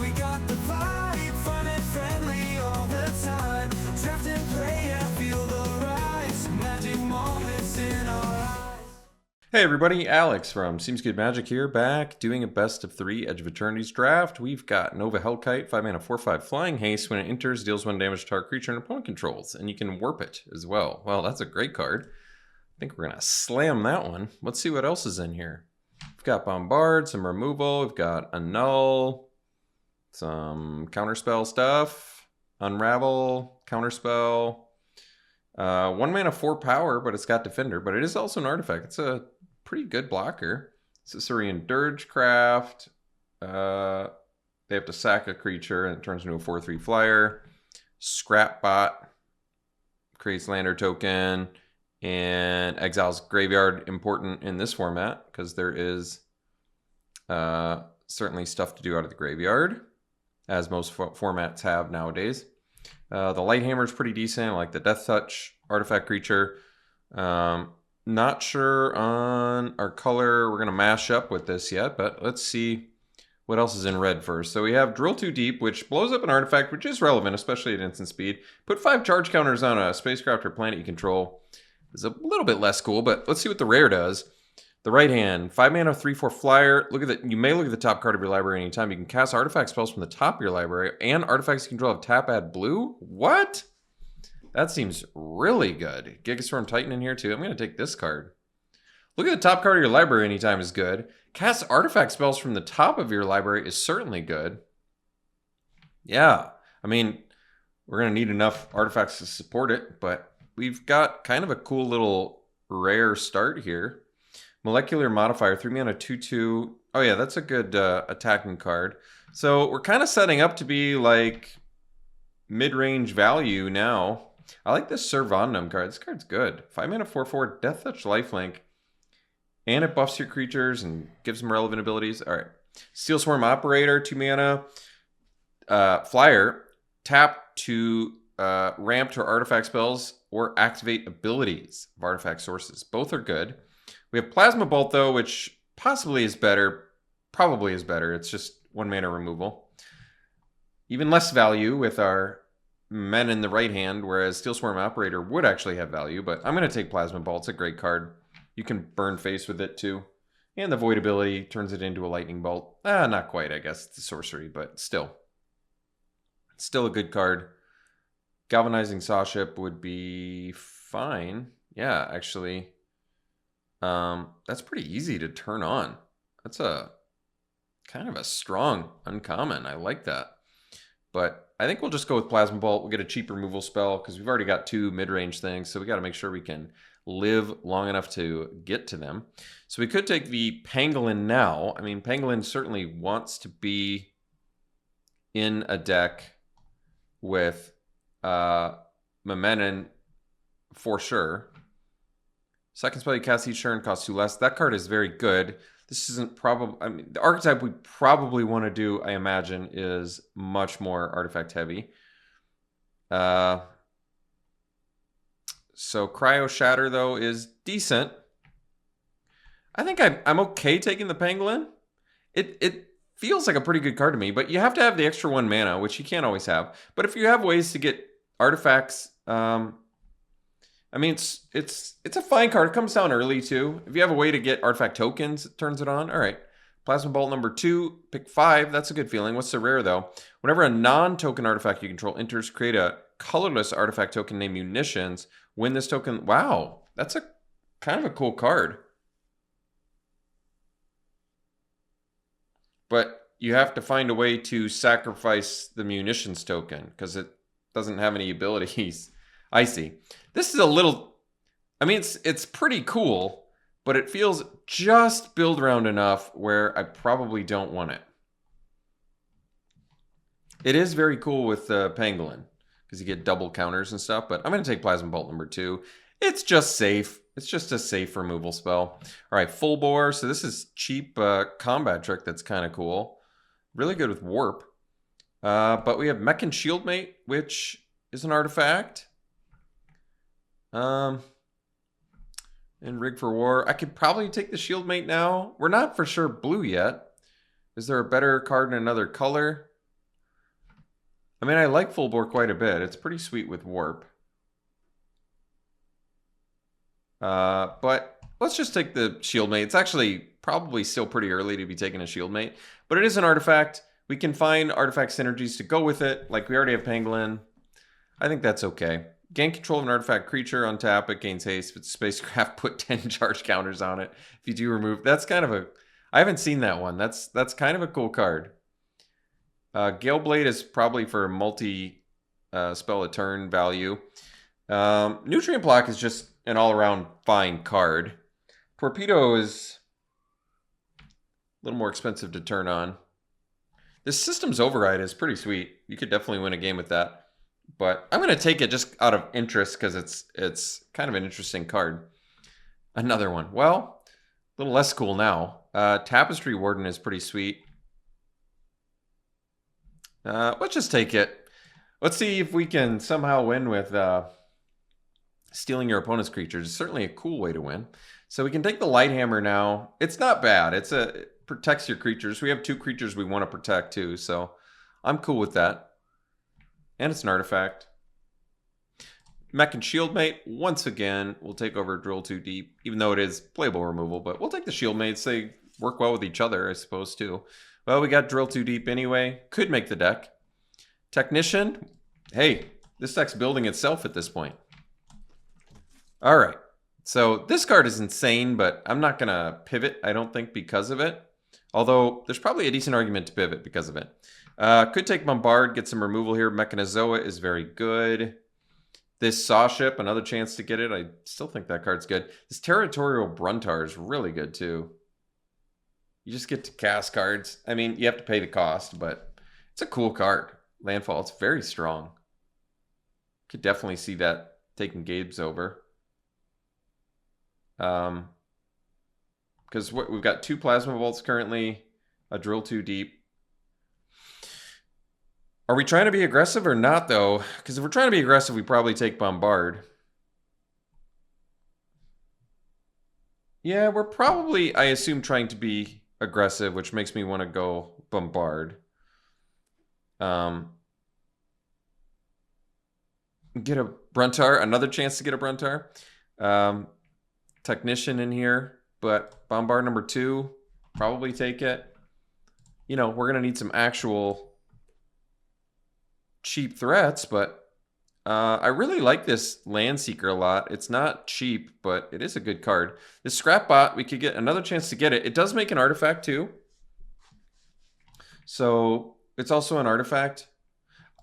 We got the vibe, fun and friendly all the time. Draft and play and feel the rise. Magic moments in our eyes. Hey everybody, Alex from SeemsGoodMagic here, back doing a best of 3 Edge of Eternities draft. We've got Nova Hellkite, 5 mana, 4/5 flying haste. When it enters, deals 1 damage to target creature and opponent controls, and you can warp it as well. Well, that's a great card. I think we're gonna slam that one. Let's see what else is in here. We've got Bombard, some removal, we've got Annul, some counterspell stuff, Unravel, counterspell. 1 mana, 4 power, but it's got Defender, but it is also an artifact. It's a pretty good blocker. Ciceronian Dirgecraft. They have to sack a creature and it turns into a 4/3 flyer. Scrapbot creates lander token and exiles graveyard. Important in this format because there is certainly stuff to do out of the graveyard, as most formats have nowadays. The Lighthammer is pretty decent. I like the Death Touch artifact creature. Not sure on our color we're going to mash up with this yet, but let's see what else is in red first. So we have Drill Too Deep, which blows up an artifact, which is relevant, especially at instant speed. Put 5 charge counters on a spacecraft or planet you control. Is a little bit less cool, but let's see what the rare does. The right hand, 5 mana, 3/4 flyer. Look at that. You may look at the top card of your library anytime. You can cast artifact spells from the top of your library, and artifacts you control have tap, add blue. What? That seems really good. Gigastorm Titan in here too. I'm going to take this card. Look at the top card of your library anytime is good. Cast artifact spells from the top of your library is certainly good. Yeah, I mean, we're going to need enough artifacts to support it, but we've got kind of a cool little rare start here. Molecular Modifier, 3 mana, 2/2. Oh yeah, that's a good attacking card. So we're kind of setting up to be like mid-range value now. I like this Servandum card. This card's good. 5 mana, 4/4, Death Touch, Lifelink. And it buffs your creatures and gives them relevant abilities. All right. Steel Swarm Operator, 2 mana. Flyer, tap to ramp to artifact spells or activate abilities of artifact sources. Both are good. We have Plasma Bolt, though, which possibly is better. Probably is better. It's just 1 mana removal. Even less value with our men in the right hand, whereas Steel Swarm Operator would actually have value, but I'm going to take Plasma Bolt. It's a great card. You can burn face with it, too. And the Void ability turns it into a Lightning Bolt. Not quite, I guess. It's a sorcery, but still. It's still a good card. Galvanizing Sawship would be fine. Yeah, actually. That's pretty easy to turn on. That's a kind of a strong uncommon. I like that. But I think we'll just go with Plasma Bolt. We'll get a cheap removal spell because we've already got 2 mid-range things. So we got to make sure we can live long enough to get to them. So we could take the Pangolin now. I mean, Pangolin certainly wants to be in a deck with Momenon for sure. Second spell you cast each turn costs 2 less. That card is very good. This isn't probably, I mean, the archetype we probably want to do, I imagine, is much more artifact heavy. So Cryo Shatter, though, is decent. I think I'm okay taking the Pangolin. It feels like a pretty good card to me, but you have to have the extra 1 mana, which you can't always have. But if you have ways to get artifacts, I mean, it's a fine card. It comes down early, too. If you have a way to get artifact tokens, it turns it on. All right. Plasma Bolt number 2, pick 5. That's a good feeling. What's the rare, though? Whenever a non-token artifact you control enters, create a colorless artifact token named Munitions. Win this token. Wow. That's a kind of a cool card. But you have to find a way to sacrifice the Munitions token because it doesn't have any abilities. I see. This is a little, I mean, it's pretty cool, but it feels just build round enough where I probably don't want it. It is very cool with Pangolin because you get double counters and stuff, but I'm going to take Plasma Bolt number 2. It's just safe. It's just a safe removal spell. All right, Full Bore. So this is cheap combat trick that's kind of cool. Really good with Warp. But we have Mech and Shieldmate, which is an artifact. And Rig for War. I could probably take the Shieldmate now. We're not for sure blue yet. Is there a better card in another color? I mean, I like full bore quite a bit. It's pretty sweet with warp. But let's just take the shield mate. It's actually probably still pretty early to be taking a shield mate, but it is an artifact. We can find artifact synergies to go with it. Like we already have Pangolin. I think that's okay. Gain control of an artifact creature, untap it, gains haste. With spacecraft, put 10 charge counters on it. If you do remove, that's kind of a, I haven't seen that one. That's kind of a cool card. Gale Blade is probably for multi spell a turn value. Nutrient Block is just an all-around fine card. Torpedo is a little more expensive to turn on. This System's Override is pretty sweet. You could definitely win a game with that. But I'm going to take it just out of interest because it's kind of an interesting card. Another one. Well, a little less cool now. Tapestry Warden is pretty sweet. Let's just take it. Let's see if we can somehow win with stealing your opponent's creatures. It's certainly a cool way to win. So we can take the Lighthammer now. It's not bad. It protects your creatures. We have 2 creatures we want to protect too, so I'm cool with that. And it's an artifact. Mech and Shieldmate, once again, will take over Drill Too Deep, even though it is playable removal, but we'll take the Shieldmates. They work well with each other, I suppose, too. Well, we got Drill Too Deep anyway. Could make the deck. Technician, hey, this deck's building itself at this point. All right, so this card is insane, but I'm not going to pivot, I don't think, because of it. Although, there's probably a decent argument to pivot because of it. Could take Bombard, get some removal here. Mechanizoa is very good. This Saw Ship, another chance to get it. I still think that card's good. This Territorial Bruntar is really good, too. You just get to cast cards. I mean, you have to pay the cost, but it's a cool card. Landfall, it's very strong. Could definitely see that taking Gabe's over. Because we've got 2 Plasma Bolts currently, a Drill Too Deep. Are we trying to be aggressive or not, though? Because if we're trying to be aggressive, we probably take Bombard. Yeah, we're probably, I assume, trying to be aggressive, which makes me want to go Bombard. Get a Bruntar, another chance to get a Bruntar. Technician in here, but Bombard number 2, probably take it. You know, we're going to need some actual cheap threats, but I really like this Landseeker a lot. It's not cheap, but it is a good card. This Scrapbot, we could get another chance to get it. It does make an artifact too. So it's also an artifact.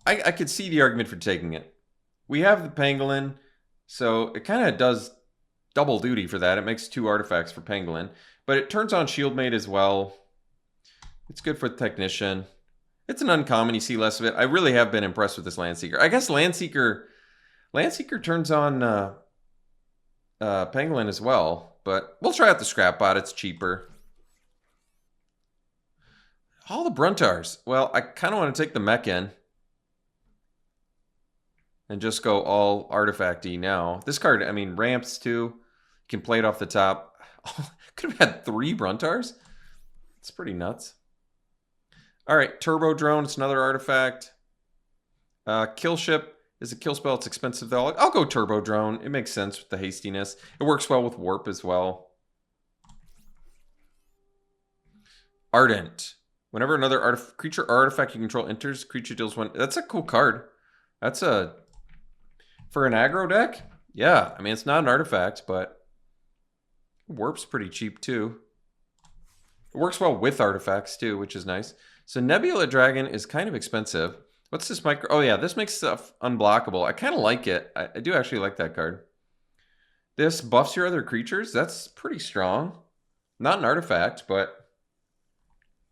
I could see the argument for taking it. We have the Pangolin, so it kind of does double duty for that. It makes 2 artifacts for Pangolin, but it turns on Shieldmate as well. It's good for the Technician. It's an uncommon. You see less of it. I really have been impressed with this Landseeker. I guess Landseeker turns on Pangolin as well, but we'll try out the Scrapbot. It's cheaper. All the Bruntars. Well, I kind of want to take the Mech in and just go all artifact-y now. This card, I mean, ramps too. You can play it off the top. Could have had 3 Bruntars. It's pretty nuts. All right, Turbo Drone, it's another artifact. Kill Ship is a kill spell. It's expensive though. I'll go Turbo Drone. It makes sense with the hastiness. It works well with Warp as well. Ardent. Whenever another creature or artifact you control enters, creature deals 1. That's a cool card. That's a... For an aggro deck? Yeah, I mean, it's not an artifact, but Warp's pretty cheap too. It works well with artifacts too, which is nice. So Nebula Dragon is kind of expensive. What's this micro? Oh yeah, this makes stuff unblockable. I kind of like it. I do actually like that card. This buffs your other creatures. That's pretty strong. Not an artifact, but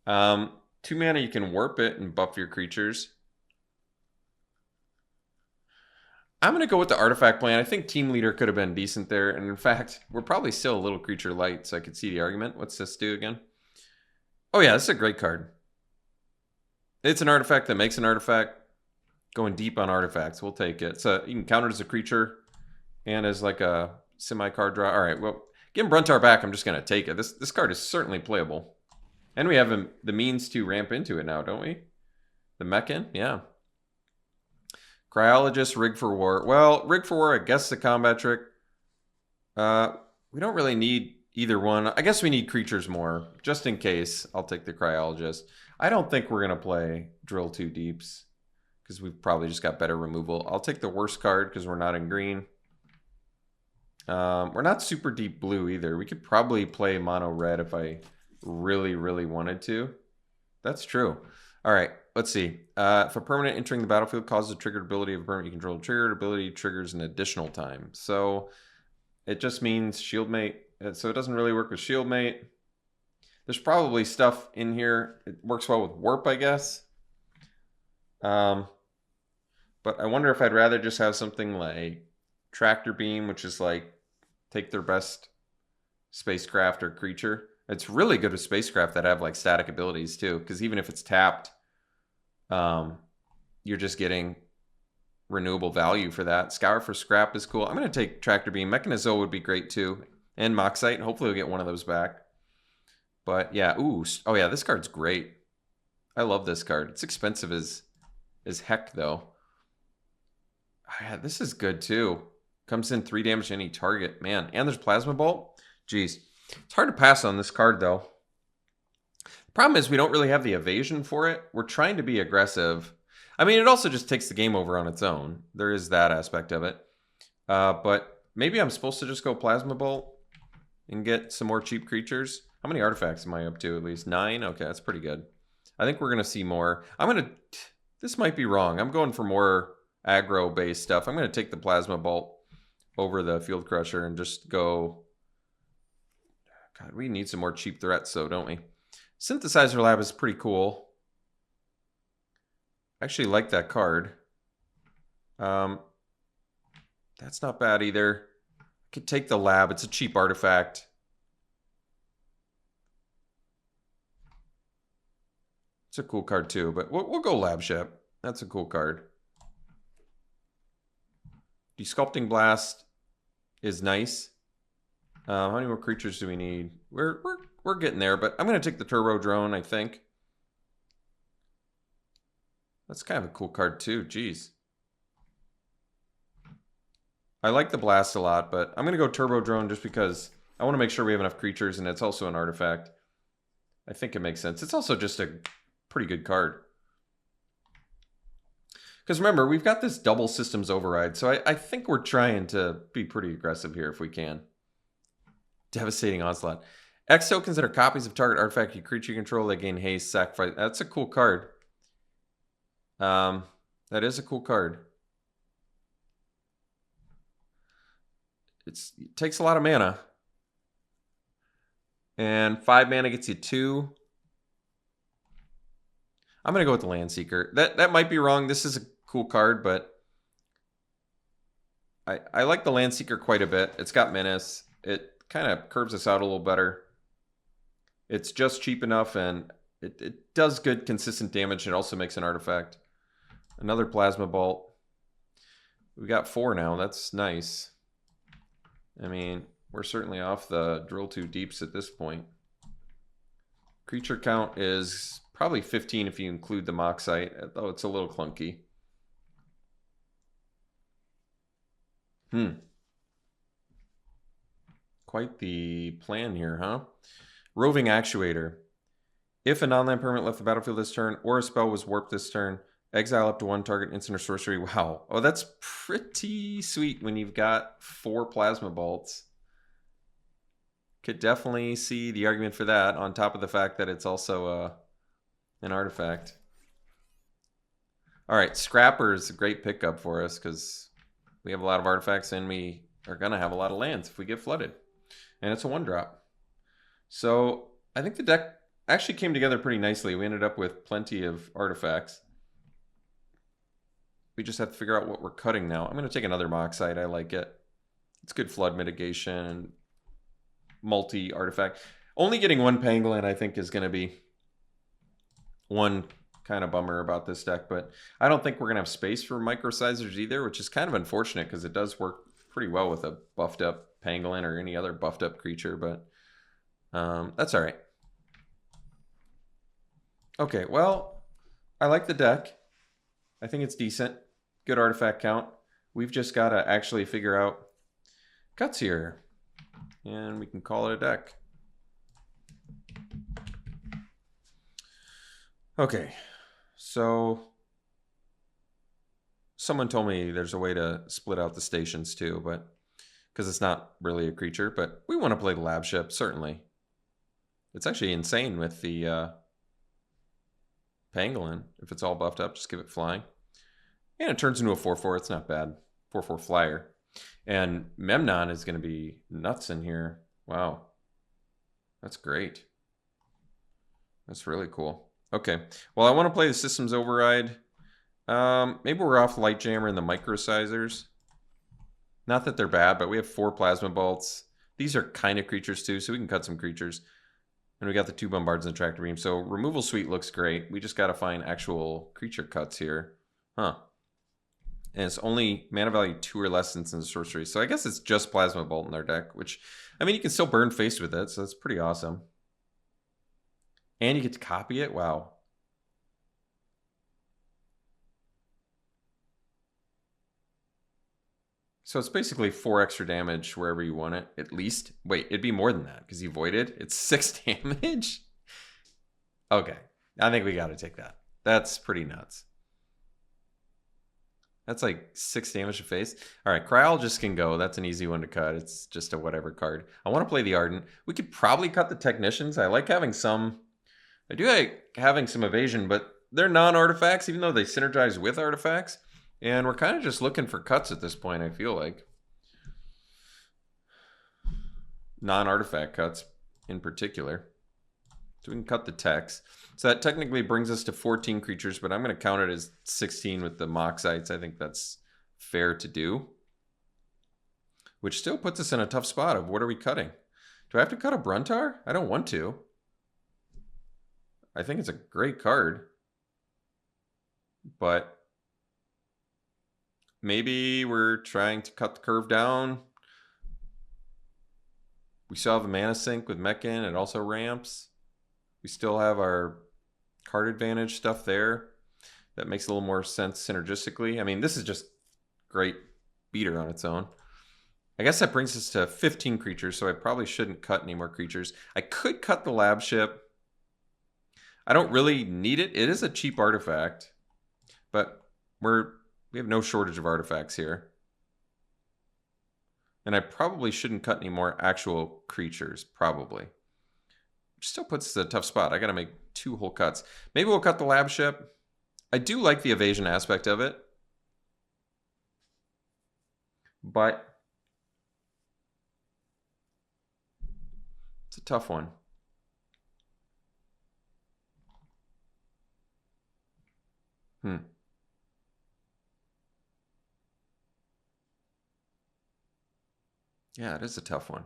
2 mana, you can warp it and buff your creatures. I'm going to go with the artifact plan. I think Team Leader could have been decent there. And in fact, we're probably still a little creature light, so I could see the argument. What's this do again? Oh yeah, this is a great card. It's an artifact that makes an artifact. Going deep on artifacts. We'll take it. So you can count it as a creature and as like a semi-card draw. All right, well, getting Bruntar back, I'm just going to take it. This card is certainly playable. And we have the means to ramp into it now, don't we? The Mechan? Yeah. Cryologist, Rig for War. Well, Rig for War, I guess the combat trick. We don't really need either one. I guess we need creatures more. Just in case, I'll take the Cryologist. I don't think we're going to play Drill 2 Deeps, because we've probably just got better removal. I'll take the worst card because we're not in green. We're not super deep blue either. We could probably play mono red if I really, really wanted to. That's true. All right, let's see. If a permanent entering the battlefield causes a triggered ability of a permanent you control, triggered ability triggers an additional time. So it just means Shieldmate. So it doesn't really work with Shieldmate. There's probably stuff in here. It works well with Warp, I guess. But I wonder if I'd rather just have something like Tractor Beam, which is like take their best spacecraft or creature. It's really good with spacecraft that have like static abilities too, because even if it's tapped, you're just getting renewable value for that. Scour for Scrap is cool. I'm going to take Tractor Beam. Mechanizoe would be great too. And Moxite. Hopefully we'll get one of those back. But yeah, ooh. Oh yeah, this card's great. I love this card. It's expensive as heck though. Yeah, this is good too. Comes in 3 damage to any target. Man, and there's Plasma Bolt. Jeez. It's hard to pass on this card though. The problem is we don't really have the evasion for it. We're trying to be aggressive. I mean, it also just takes the game over on its own. There is that aspect of it. But maybe I'm supposed to just go Plasma Bolt and get some more cheap creatures. How many artifacts am I up to? At least 9? Okay, that's pretty good. I think we're going to see more. This might be wrong. I'm going for more aggro-based stuff. I'm going to take the Plasma Bolt over the Field Crusher and just go... God, we need some more cheap threats, though, don't we? Synthesizer Lab is pretty cool. I actually like that card. That's not bad either. I could take the Lab. It's a cheap artifact. It's a cool card too, but we'll go Lab Ship. That's a cool card. Desculpting Blast is nice. How many more creatures do we need? We're getting there, but I'm going to take the Turbo Drone, I think. That's kind of a cool card too. Jeez. I like the Blast a lot, but I'm going to go Turbo Drone just because I want to make sure we have enough creatures, and it's also an artifact. I think it makes sense. It's also just a pretty good card. Because remember, we've got this double systems override, so I think we're trying to be pretty aggressive here if we can. Devastating Onslaught. X tokens that are copies of target artifact you creature you control, they gain haste, sacrifice. That's a cool card. That is a cool card. It takes a lot of mana. And 5 mana gets you 2. I'm going to go with the Land Seeker. That might be wrong. This is a cool card, but I like the Land Seeker quite a bit. It's got Menace. It kind of curves us out a little better. It's just cheap enough, and it does good consistent damage. It also makes an artifact. Another Plasma Bolt. We got 4 now. That's nice. I mean, we're certainly off the Drill 2 Deeps at this point. Creature count is probably 15 if you include the Moxite, though it's a little clunky. Quite the plan here, huh? Roving Actuator. If a non-land permanent left the battlefield this turn, or a spell was warped this turn, exile up to 1 target instant or sorcery. Wow. Oh, that's pretty sweet when you've got 4 Plasma Bolts. Could definitely see the argument for that, on top of the fact that it's also an artifact. All right, Scrapper is a great pickup for us because we have a lot of artifacts and we are going to have a lot of lands if we get flooded. And it's a 1-drop. So I think the deck actually came together pretty nicely. We ended up with plenty of artifacts. We just have to figure out what we're cutting now. I'm going to take another Moxite. I like it. It's good flood mitigation. Multi-artifact. Only getting 1 Pangolin, I think, is going to be one kind of bummer about this deck. But I don't think we're going to have space for Microsizers either, which is kind of unfortunate because it does work pretty well with a buffed up Pangolin or any other buffed up creature. But that's all right. Okay, well, I like the deck. I think it's decent. good artifact count. We've just got to actually figure out cuts here. And we can call it a deck. Okay, so someone told me there's a way to split out the stations too, but because it's not really a creature, but we want to play the lab ship, certainly. It's actually insane with the pangolin. If it's all buffed up, just give it flying. And it turns into a 4/4. It's not bad. 4/4 flyer. And Memnon is going to be nuts in here. Wow. That's great. That's really cool. Okay. Well, I want to play the Systems Override. Maybe we're off Light Jammer and the Microsizers. Not that they're bad, but we have 4 Plasma Bolts. These are kind of creatures too, so we can cut some creatures. And we got the 2 Bombards and the Tractor Beam. So Removal Suite looks great. We just got to find actual creature cuts here. Huh. And it's only mana value 2 or less since in the sorcery. So I guess it's just Plasma Bolt in our deck, which, I mean, you can still burn face with it, so that's pretty awesome. And you get to copy it? Wow. So it's basically 4 extra damage wherever you want it, at least. Wait, it'd be more than that, because you voided. It's 6 damage? Okay. I think we got to take that. That's pretty nuts. That's like 6 damage to face. All right, Cryologist can go. That's an easy one to cut. It's just a whatever card. I want to play the Ardent. We could probably cut the Technicians. I like having some... I do like having some evasion, but they're non-artifacts, even though they synergize with artifacts. And we're kind of just looking for cuts at this point, I feel like. Non-artifact cuts in particular. So we can cut the text. So that technically brings us to 14 creatures, but I'm going to count it as 16 with the Moxites. I think that's fair to do. Which still puts us in a tough spot of what are we cutting? Do I have to cut a Bruntar? I don't want to. I think it's a great card. But maybe we're trying to cut the curve down. We still have a mana sink with Mechan. It also ramps. We still have our card advantage stuff there. That makes a little more sense synergistically. I mean, this is just great beater on its own. I guess that brings us to 15 creatures, so I probably shouldn't cut any more creatures. I could cut the lab ship. I don't really need it. It is a cheap artifact, but we have no shortage of artifacts here. And I probably shouldn't cut any more actual creatures, probably. Which still puts us in a tough spot. I got to make 2 whole cuts. Maybe we'll cut the lab ship. I do like the evasion aspect of it. But it's a tough one. Yeah, it is a tough one.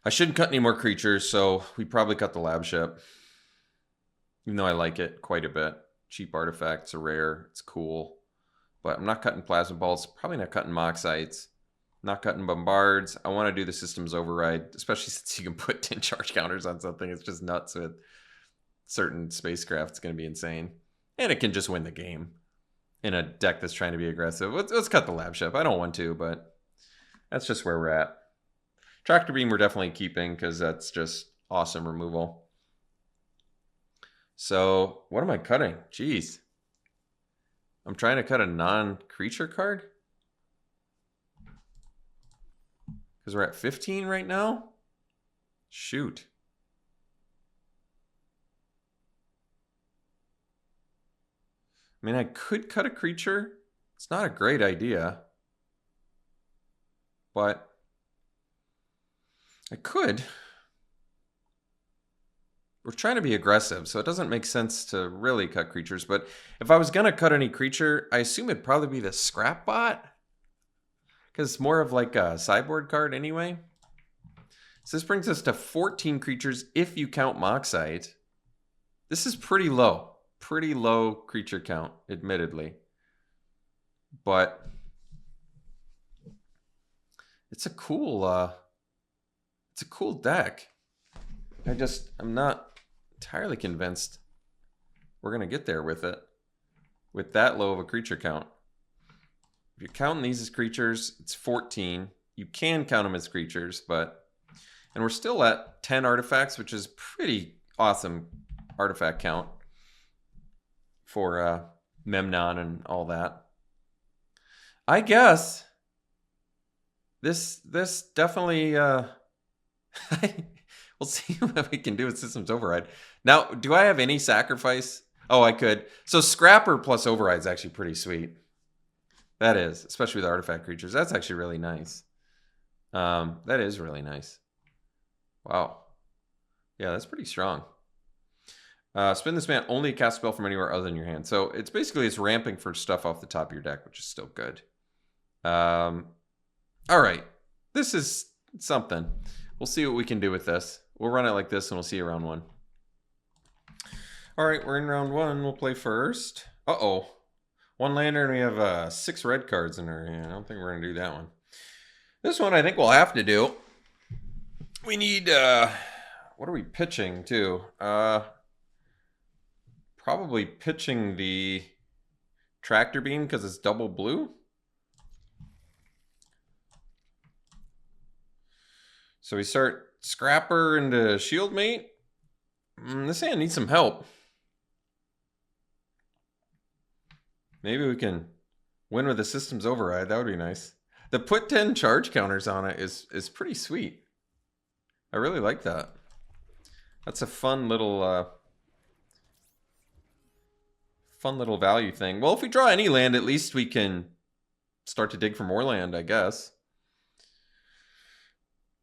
I shouldn't cut any more creatures, so we probably cut the lab ship. Even though I like it quite a bit. Cheap artifacts are rare. It's cool. But I'm not cutting Plasma Balls. Probably not cutting Moxites. Not cutting Bombards. I want to do the Systems Override, especially since you can put 10 charge counters on something. It's just nuts with certain spacecraft. It's going to be insane. And it can just win the game in a deck that's trying to be aggressive. Let's cut the lab ship. I don't want to, but that's just where we're at. Tractor Beam we're definitely keeping because that's just awesome removal. So what am I cutting? Jeez. I'm trying to cut a non-creature card? Because we're at 15 right now? Shoot. I mean, I could cut a creature. It's not a great idea. But I could. We're trying to be aggressive, so it doesn't make sense to really cut creatures. But if I was going to cut any creature, I assume it'd probably be the Scrap Bot. Because it's more of like a sideboard card anyway. So this brings us to 14 creatures if you count Moxite. This is pretty low. Pretty low creature count, admittedly. But it's a cool deck. I'm not entirely convinced we're going to get there with it. With that low of a creature count. If you're counting these as creatures, it's 14. You can count them as creatures, but... And we're still at 10 artifacts, which is pretty awesome artifact count for Memnon and all that. I guess this definitely... we'll see what we can do with Systems Override. Now, do I have any sacrifice? Oh, I could. So Scrapper plus Override is actually pretty sweet. That is, especially with artifact creatures. That's actually really nice. That is really nice. Wow. Yeah, that's pretty strong. Spend this mana only to cast a spell from anywhere other than your hand. So it's basically it's ramping for stuff off the top of your deck, which is still good. All right. This is something. We'll see what we can do with this. We'll run it like this and we'll see you round one. All right, we're in round one. We'll play first. Uh-oh. One lander and we have 6 red cards in our hand. I don't think we're going to do that one. This one I think we'll have to do. We need, what are we pitching to? Probably pitching the tractor beam because it's double blue. So we start Scrapper into Shieldmate. This hand needs some help. Maybe we can win with the Systems Override. That would be nice. The put 10 charge counters on it is pretty sweet. I really like that. That's a fun little value thing. Well, if we draw any land, at least we can start to dig for more land, I guess.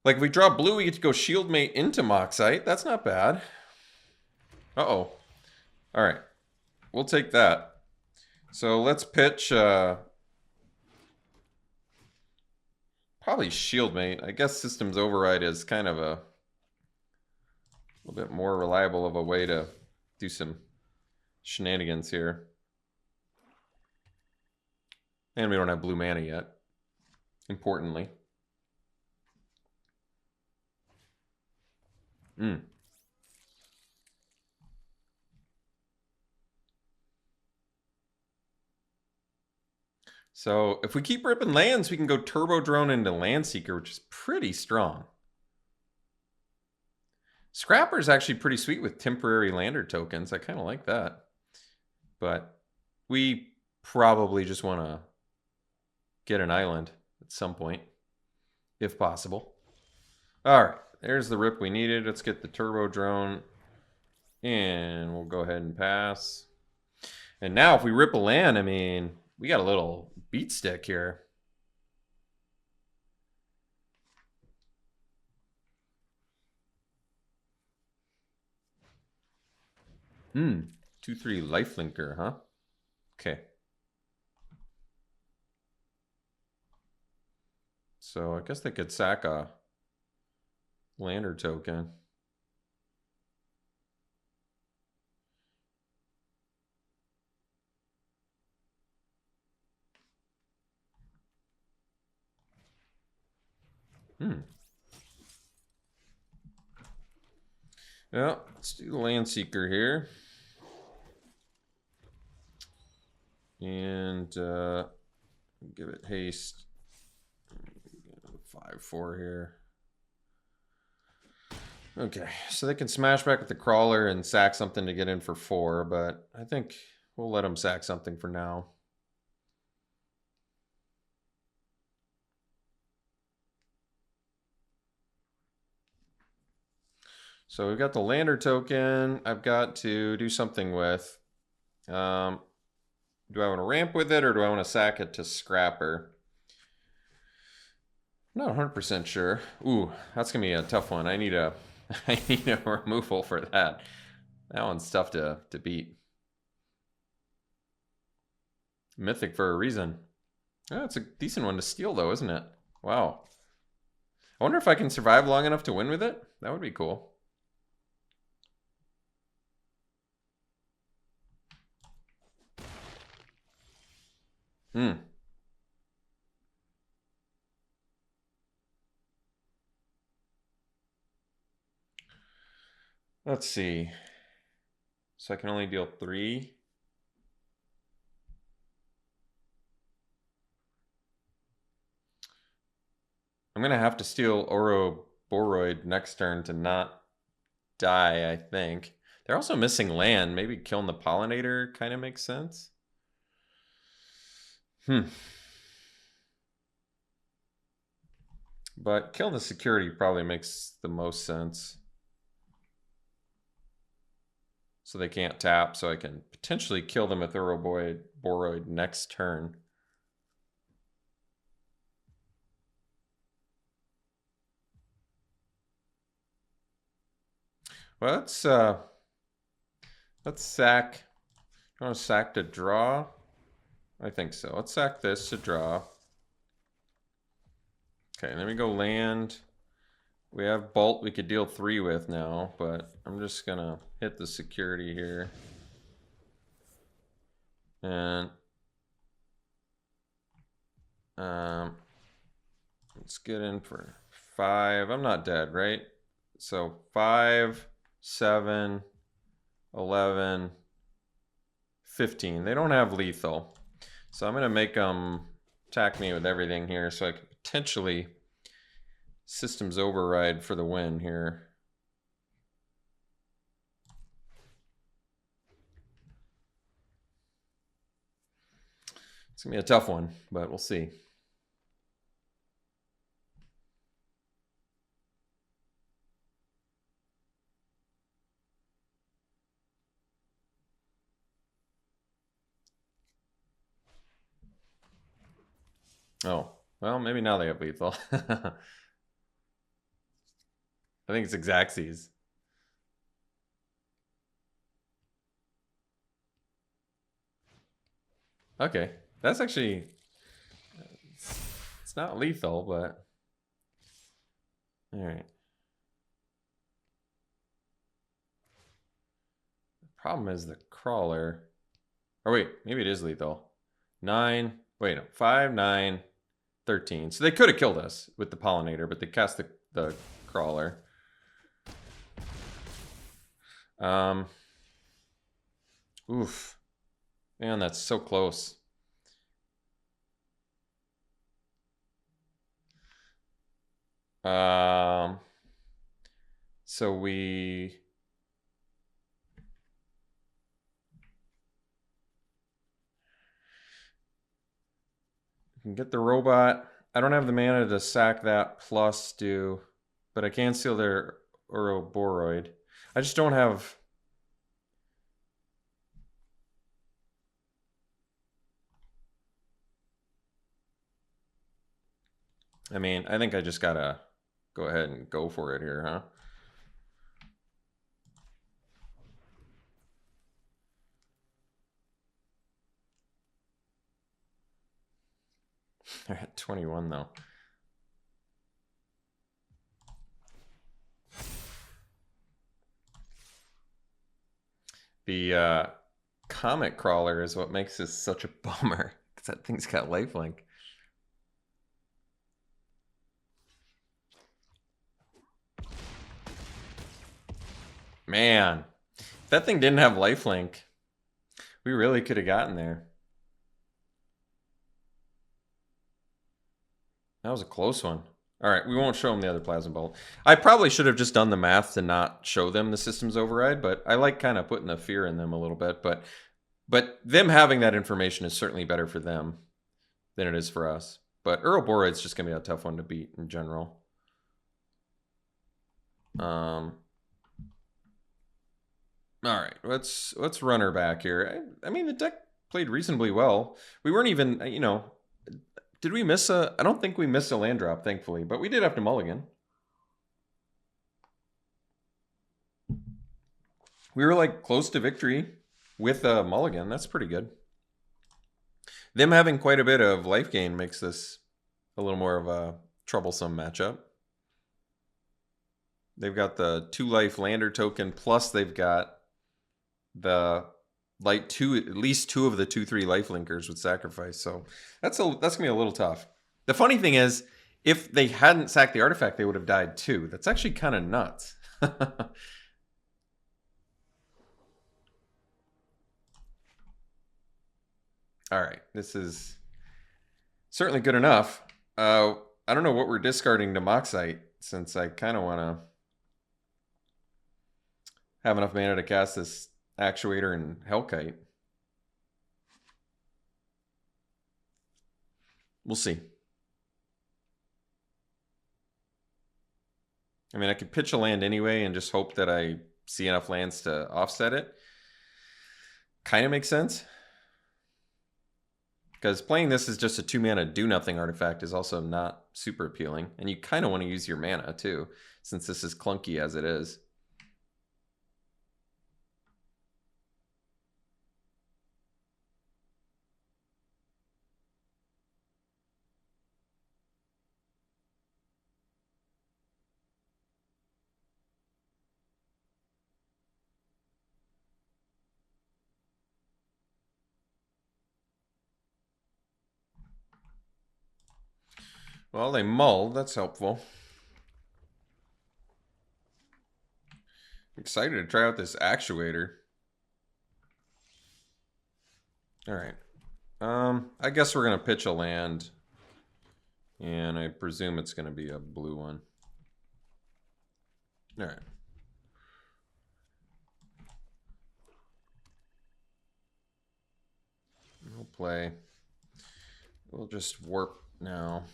Like if we draw blue, we get to go Shieldmate into Moxite. That's not bad. Uh-oh. All right. We'll take that. So let's pitch probably Shieldmate. I guess Systems Override is kind of a little bit more reliable of a way to do some shenanigans here. And we don't have blue mana yet, importantly. So if we keep ripping lands, we can go Turbo Drone into Landseeker, which is pretty strong. Scrapper is actually pretty sweet with temporary lander tokens. I kind of like that. But we probably just want to get an island at some point, if possible. All right, there's the rip we needed. Let's get the Turbo Drone, and we'll go ahead and pass. And now if we rip a land, I mean, we got a little beat stick here. 2/3 lifelinker, huh? Okay. So I guess they could sack a lander token. Yeah, let's do the Landseeker here. And give it haste. 5/4 here. Okay, so they can smash back with the crawler and sack something to get in for 4, but I think we'll let them sack something for now. So we've got the lander token. I've got to do something with. Do I want to ramp with it or do I want to sack it to Scrapper? I'm not 100% sure. Ooh, that's gonna be a tough one. I need a removal for that. That one's tough to beat. Mythic for a reason. Oh, it's a decent one to steal though, isn't it? Wow. I wonder if I can survive long enough to win with it. That would be cool. Let's see. So I can only deal 3. I'm gonna have to steal Oroboroid next turn to not die, I think. They're also missing land. Maybe killing the pollinator kind of makes sense. But killing the security probably makes the most sense. So they can't tap, so I can potentially kill them with Oroboroid next turn. Well, let's sack. You want to sack to draw? I think so. Let's sack this to draw. Okay, let me go land. We have Bolt we could deal 3 with now, but I'm just gonna hit the security here. And let's get in for 5. I'm not dead, right? So 5, 7, 11, 15. They don't have lethal. So I'm gonna make them attack me with everything here so I can potentially systems override for the win here. It's gonna be a tough one, but we'll see. Oh, well, maybe now they have lethal. I think it's Xaxes. Okay, that's actually... It's not lethal, but... Alright. The problem is the crawler. Or wait, maybe it is lethal. 9, wait, no, 5, 9, 13. So they could have killed us with the pollinator, but they cast the crawler. Oof. Man, that's so close. So we can get the robot. I don't have the mana to sack that plus do, but I can steal their Oroboroid. I just don't have... I mean, I think I just gotta go ahead and go for it here, huh? They're at 21 though. The Comet Crawler is what makes this such a bummer, because that thing's got lifelink. Man, if that thing didn't have lifelink, we really could have gotten there. That was a close one. All right, we won't show them the other Plasma Bolt. I probably should have just done the math to not show them the systems override, but I like kind of putting the fear in them a little bit. But them having that information is certainly better for them than it is for us. But Ouroborod's just going to be a tough one to beat in general. All right, let's run her back here. I mean, the deck played reasonably well. We weren't even, you know... Did we miss a... I don't think we missed a land drop, thankfully. But we did have to mulligan. We were, like, close to victory with a mulligan. That's pretty good. Them having quite a bit of life gain makes this a little more of a troublesome matchup. They've got the 2-life lander token, plus they've got the... like at least 2 of the 2/3 life linkers with sacrifice. So that's gonna be a little tough. The funny thing is, if they hadn't sacked the artifact, they would have died too. That's actually kind of nuts. All right, this is certainly good enough. I don't know what we're discarding to Moxite, since I kind of want to have enough mana to cast this Actuator and Hellkite. We'll see. I mean, I could pitch a land anyway and just hope that I see enough lands to offset it. Kind of makes sense. Because playing this as just a 2-mana do-nothing artifact is also not super appealing. And you kind of want to use your mana, too, since this is clunky as it is. Well, they mulled. That's helpful. I'm excited to try out this Actuator. All right. I guess we're going to pitch a land. And I presume it's going to be a blue one. All right. We'll play. We'll just warp now.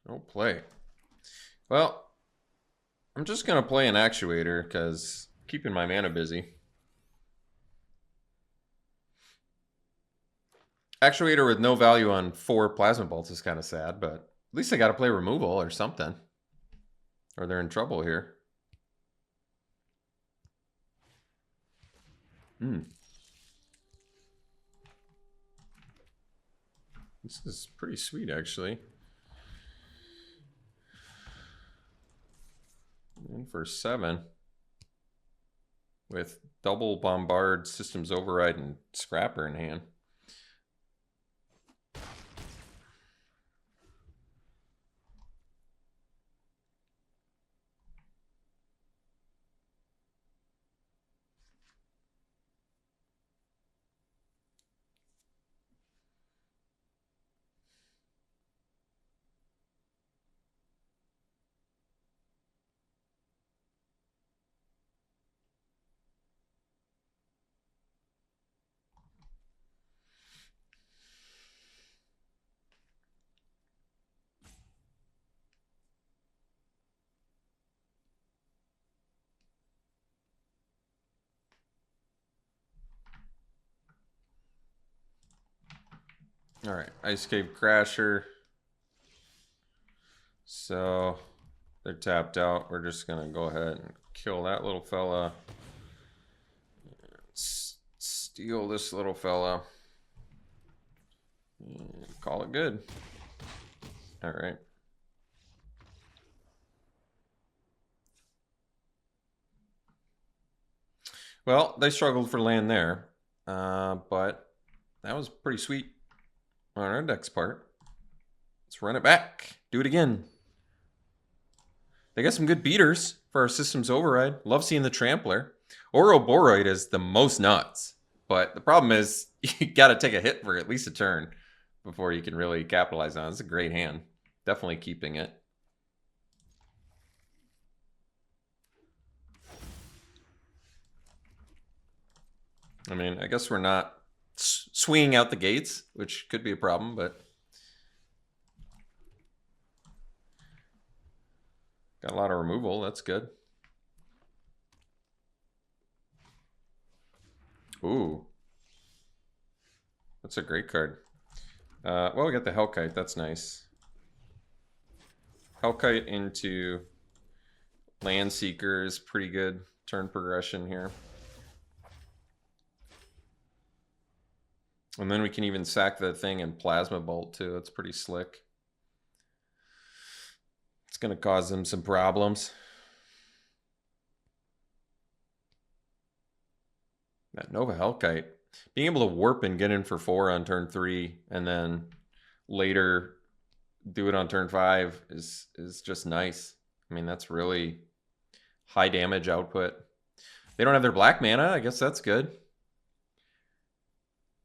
Don't play. Well, I'm just going to play an Actuator because keeping my mana busy. Actuator with no value on 4 Plasma Bolts is kind of sad, but at least I got to play removal or something. Or they're in trouble here. This is pretty sweet, actually. And for 7. With double Bombard, Systems Override, and Scrapper in hand. All right, Ice Cave Crasher. So they're tapped out. We're just gonna go ahead and kill that little fella. Steal this little fella. And call it good. All right. Well, they struggled for land there, but that was pretty sweet on our deck's part. Let's run it back. Do it again. They got some good beaters for our Systems Override. Love seeing the Trampler. Ouroboros is the most nuts, but the problem is you got to take a hit for at least a turn before you can really capitalize on it. It's a great hand. Definitely keeping it. I mean, I guess we're not swinging out the gates, which could be a problem, but got a lot of removal. That's good. Ooh. That's a great card. Well, we got the Hellkite. That's nice. Hellkite into Landseeker is pretty good turn progression here. And then we can even sack the thing in Plasma Bolt too. It's pretty slick. It's going to cause them some problems. That Nova Hellkite. Being able to warp and get in for 4 on turn 3 and then later do it on turn 5 is just nice. I mean, that's really high damage output. They don't have their black mana. I guess that's good.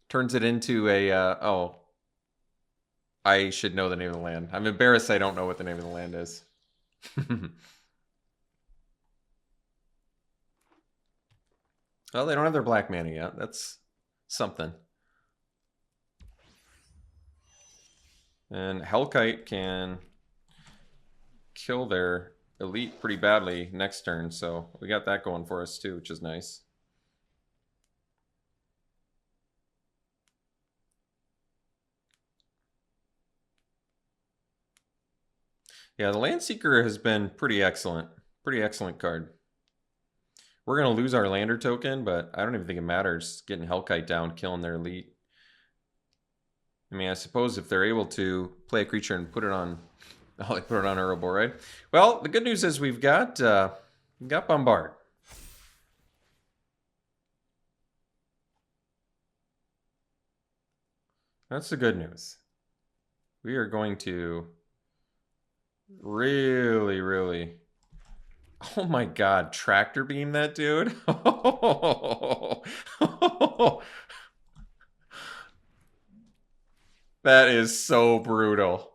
Turns it into a... oh. I should know the name of the land. I'm embarrassed I don't know what the name of the land is. Well, they don't have their black mana yet. That's something. And Hellkite can kill their elite pretty badly next turn, so we got that going for us too, which is nice. Yeah, the Landseeker has been pretty excellent. Pretty excellent card. We're going to lose our lander token, but I don't even think it matters. Getting Hellkite down, killing their elite. I mean, I suppose if they're able to play a creature and put it on... Oh, they put it on Ouroboros. Well, the good news is we've got Bombard. That's the good news. We are going to really, really... Oh my god, tractor beam that dude? That is so brutal.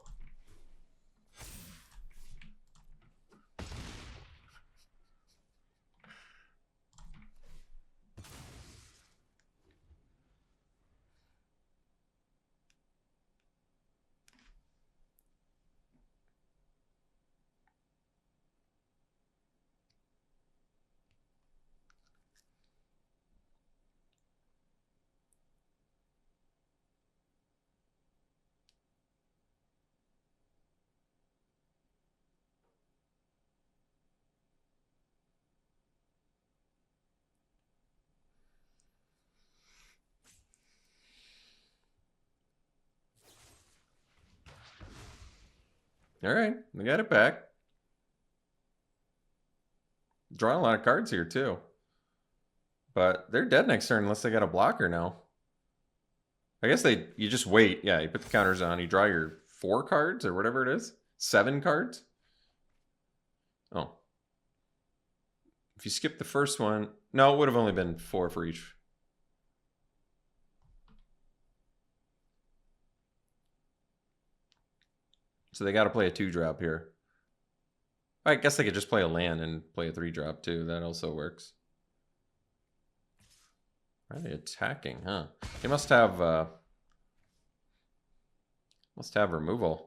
All right, we got it back. Drawing a lot of cards here, too. But they're dead next turn unless they got a blocker now. I guess you just wait. Yeah, you put the counters on. You draw your 4 cards or whatever it is. 7 cards. Oh. If you skip the first one... No, it would have only been 4 for each. So they got to play a 2-drop here. I guess they could just play a land and play a 3-drop too. That also works. Why are they attacking, huh? They must have removal.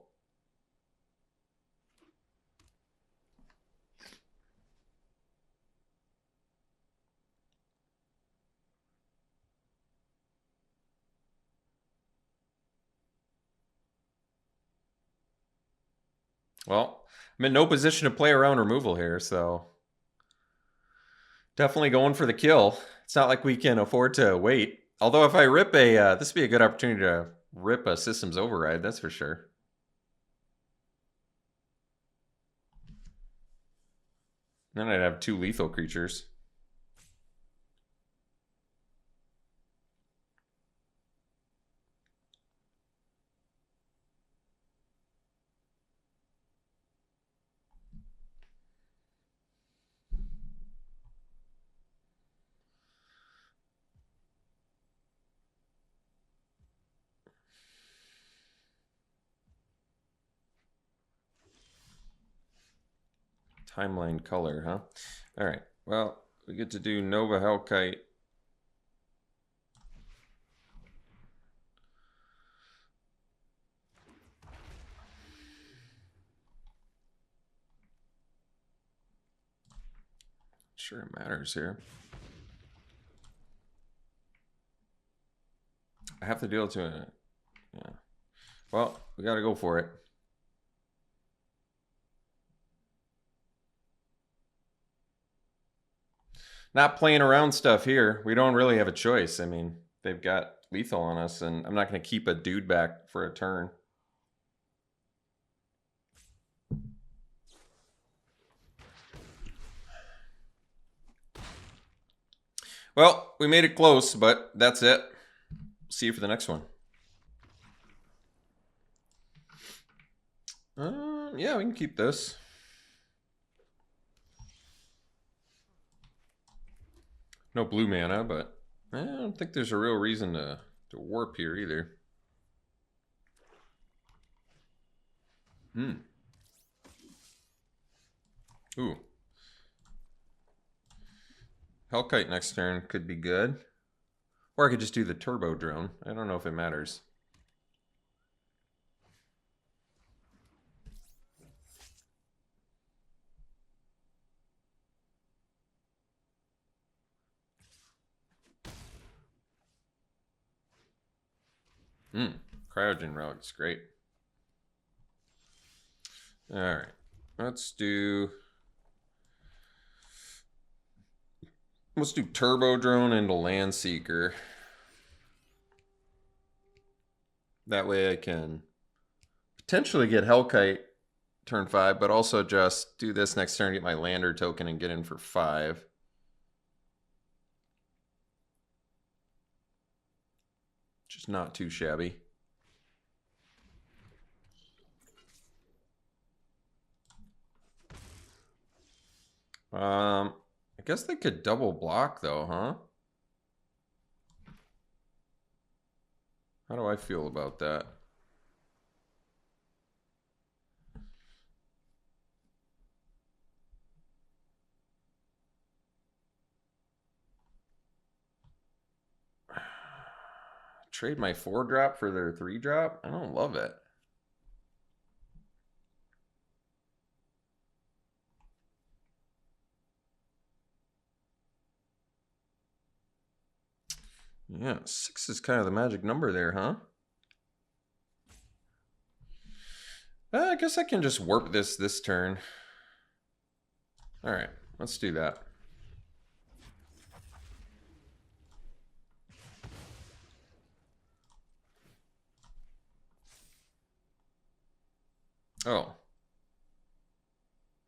Well, I'm in no position to play around removal here, so definitely going for the kill. It's not like we can afford to wait. Although if I rip a, this would be a good opportunity to rip a Systems Override, that's for sure. Then I'd have 2 lethal creatures. Timeline color, huh? All right. Well, we get to do Nova Hellkite. Sure it matters here. I have to deal to it. Yeah. Well, we got to go for it. Not playing around stuff here. We don't really have a choice. I mean, they've got lethal on us, and I'm not going to keep a dude back for a turn. Well, we made it close, but that's it. See you for the next one. Yeah, we can keep this. No blue mana, but I don't think there's a real reason to warp here either. Ooh. Hellkite next turn could be good. Or I could just do the turbo drone. I don't know if it matters. Cryogen Relic's great. Alright. Let's do Turbo Drone into Land Seeker. That way I can potentially get Hellkite turn 5, but also just do this next turn, get my Lander token, and get in for 5. Which is not too shabby. I guess they could double block though, huh? How do I feel about that? Trade my 4-drop for their 3-drop? I don't love it. Yeah, 6 is kind of the magic number there, huh? I guess I can just warp this turn. All right, let's do that. Oh.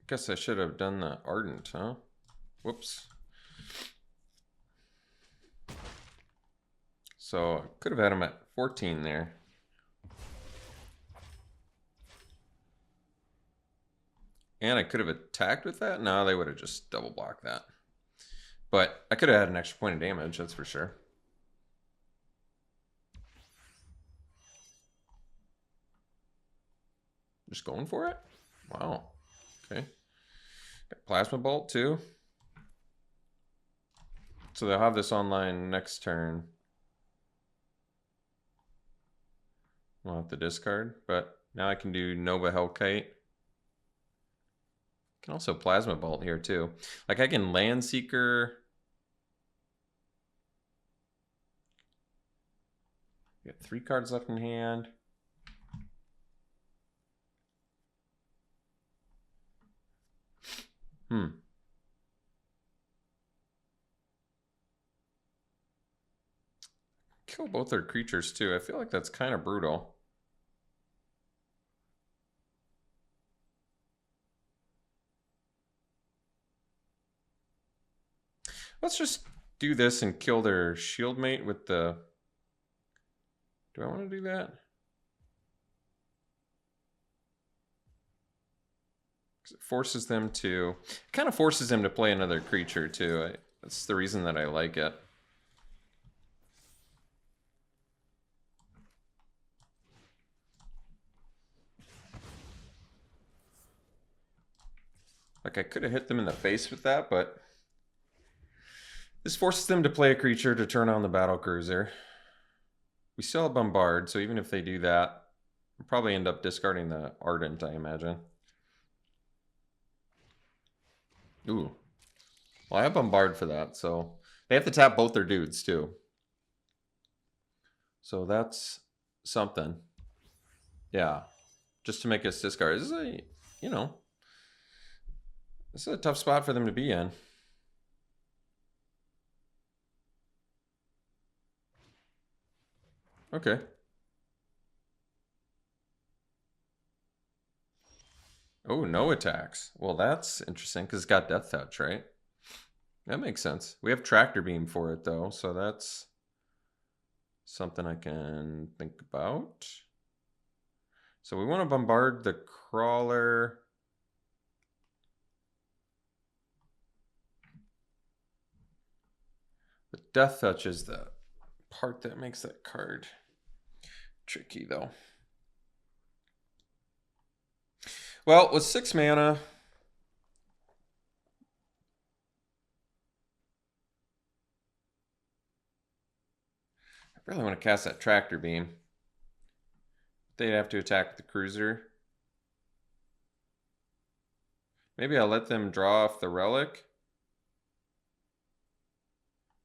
Guess I should have done the Ardent, huh? Whoops. So I could have had him at 14 there. And I could have attacked with that? No, they would have just double blocked that. But I could have had an extra point of damage, that's for sure. Just going for it? Wow. Okay. Got Plasma Bolt too. So they'll have this online next turn. We'll have to discard, but now I can do Nova Hellkite. Can also Plasma Bolt here too. Like I can Land Seeker. Got 3 cards left in hand. Kill both their creatures too. I feel like that's kind of brutal. Let's just do this and kill their shield mate with the... Do I want to do that? It forces them to... It kind of forces them to play another creature too. That's the reason that I like it. Like I could have hit them in the face with that, but this forces them to play a creature to turn on the battle cruiser. We still have Bombard, so even if they do that, we'll probably end up discarding the Ardent, I imagine. Ooh. Well, I have Bombard for that, so they have to tap both their dudes too. So that's something. Yeah. Just to make us discard. This is a, you know, this is a tough spot for them to be in. Okay. Oh, no attacks. Well, that's interesting because it's got Death Touch, right? That makes sense. We have tractor beam for it though, so that's something I can think about. So we want to bombard the crawler. The Death Touch is the part that makes that card tricky though. Well, with 6 mana, I really want to cast that tractor beam. They'd have to attack the cruiser. Maybe I'll let them draw off the relic,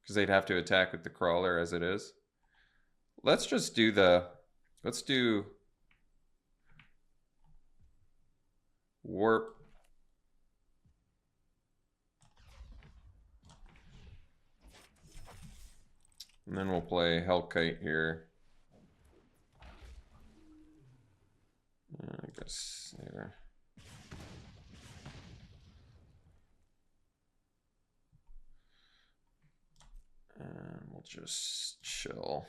because they'd have to attack with the crawler as it is. Let's just do the, let's do warp. And then we'll play Hellkite here. I guess there. And we'll just chill.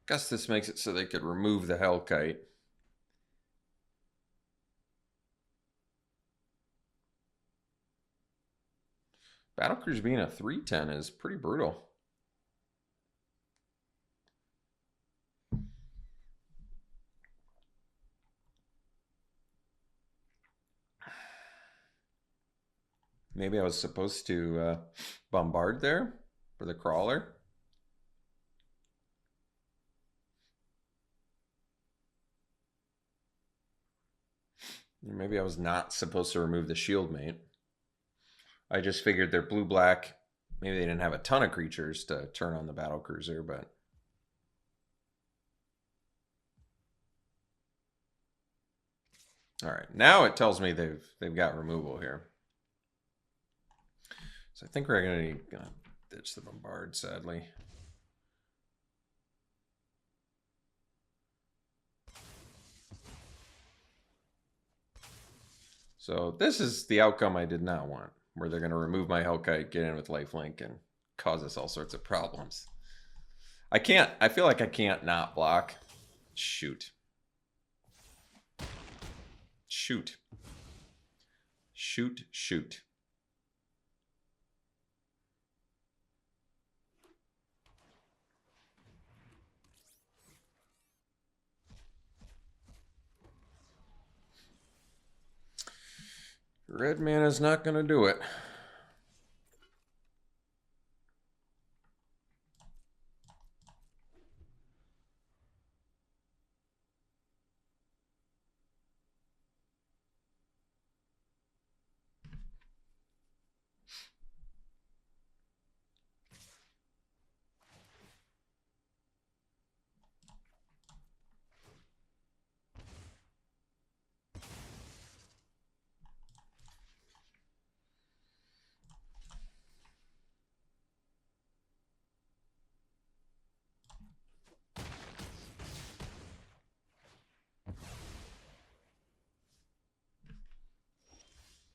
Guess this makes it so they could remove the Hellkite. Battlecruiser being a 3/10 is pretty brutal. Maybe I was supposed to bombard there for the crawler. Maybe I was not supposed to remove the shield mate. I just figured they're blue-black. Maybe they didn't have a ton of creatures to turn on the battlecruiser, but... All right, now it tells me they've got removal here. So I think we're gonna ditch the bombard, sadly. So this is the outcome I did not want, where they're gonna remove my Hellkite, get in with lifelink, and cause us all sorts of problems. I feel like I can't not block. Shoot. Shoot. Shoot, shoot. Red mana is not going to do it.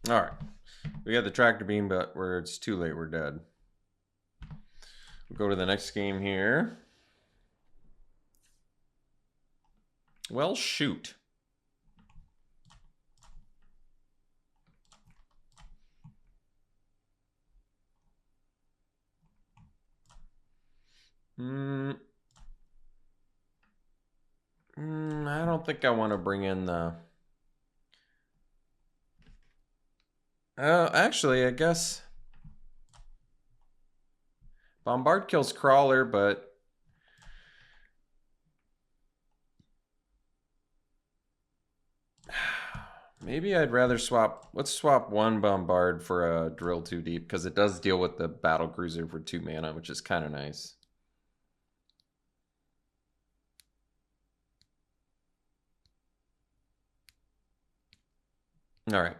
All right. We got the tractor beam, but where it's too late, we're dead. We'll go to the next game here. Well, shoot. I don't think I want to bring in the... actually, I guess... Bombard kills Crawler, but... Maybe I'd rather swap... Let's swap one Bombard for a Drill 2 Deep, because it does deal with the Battlecruiser for 2 mana, which is kind of nice. All right.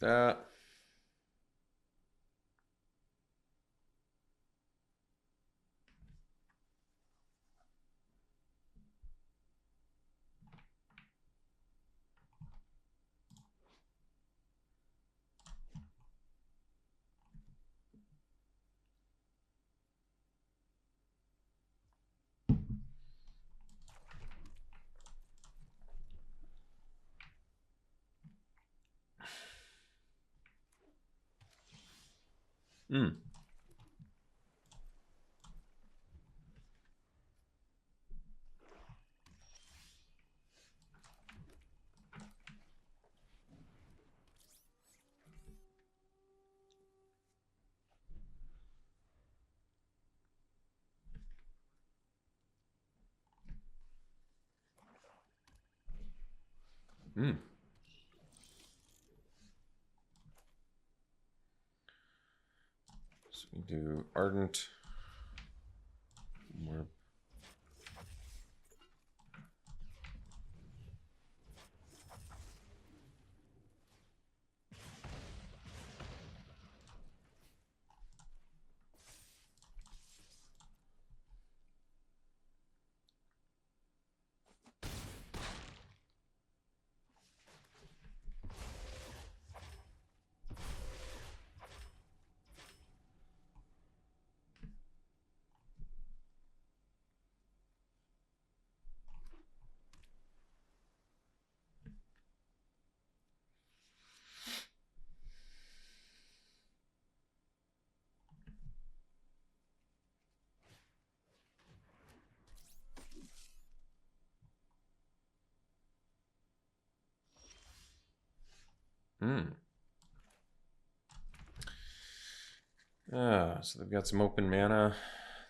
that. Hmm. Hmm. So we do Ardent. More. Hmm. So they've got some open mana.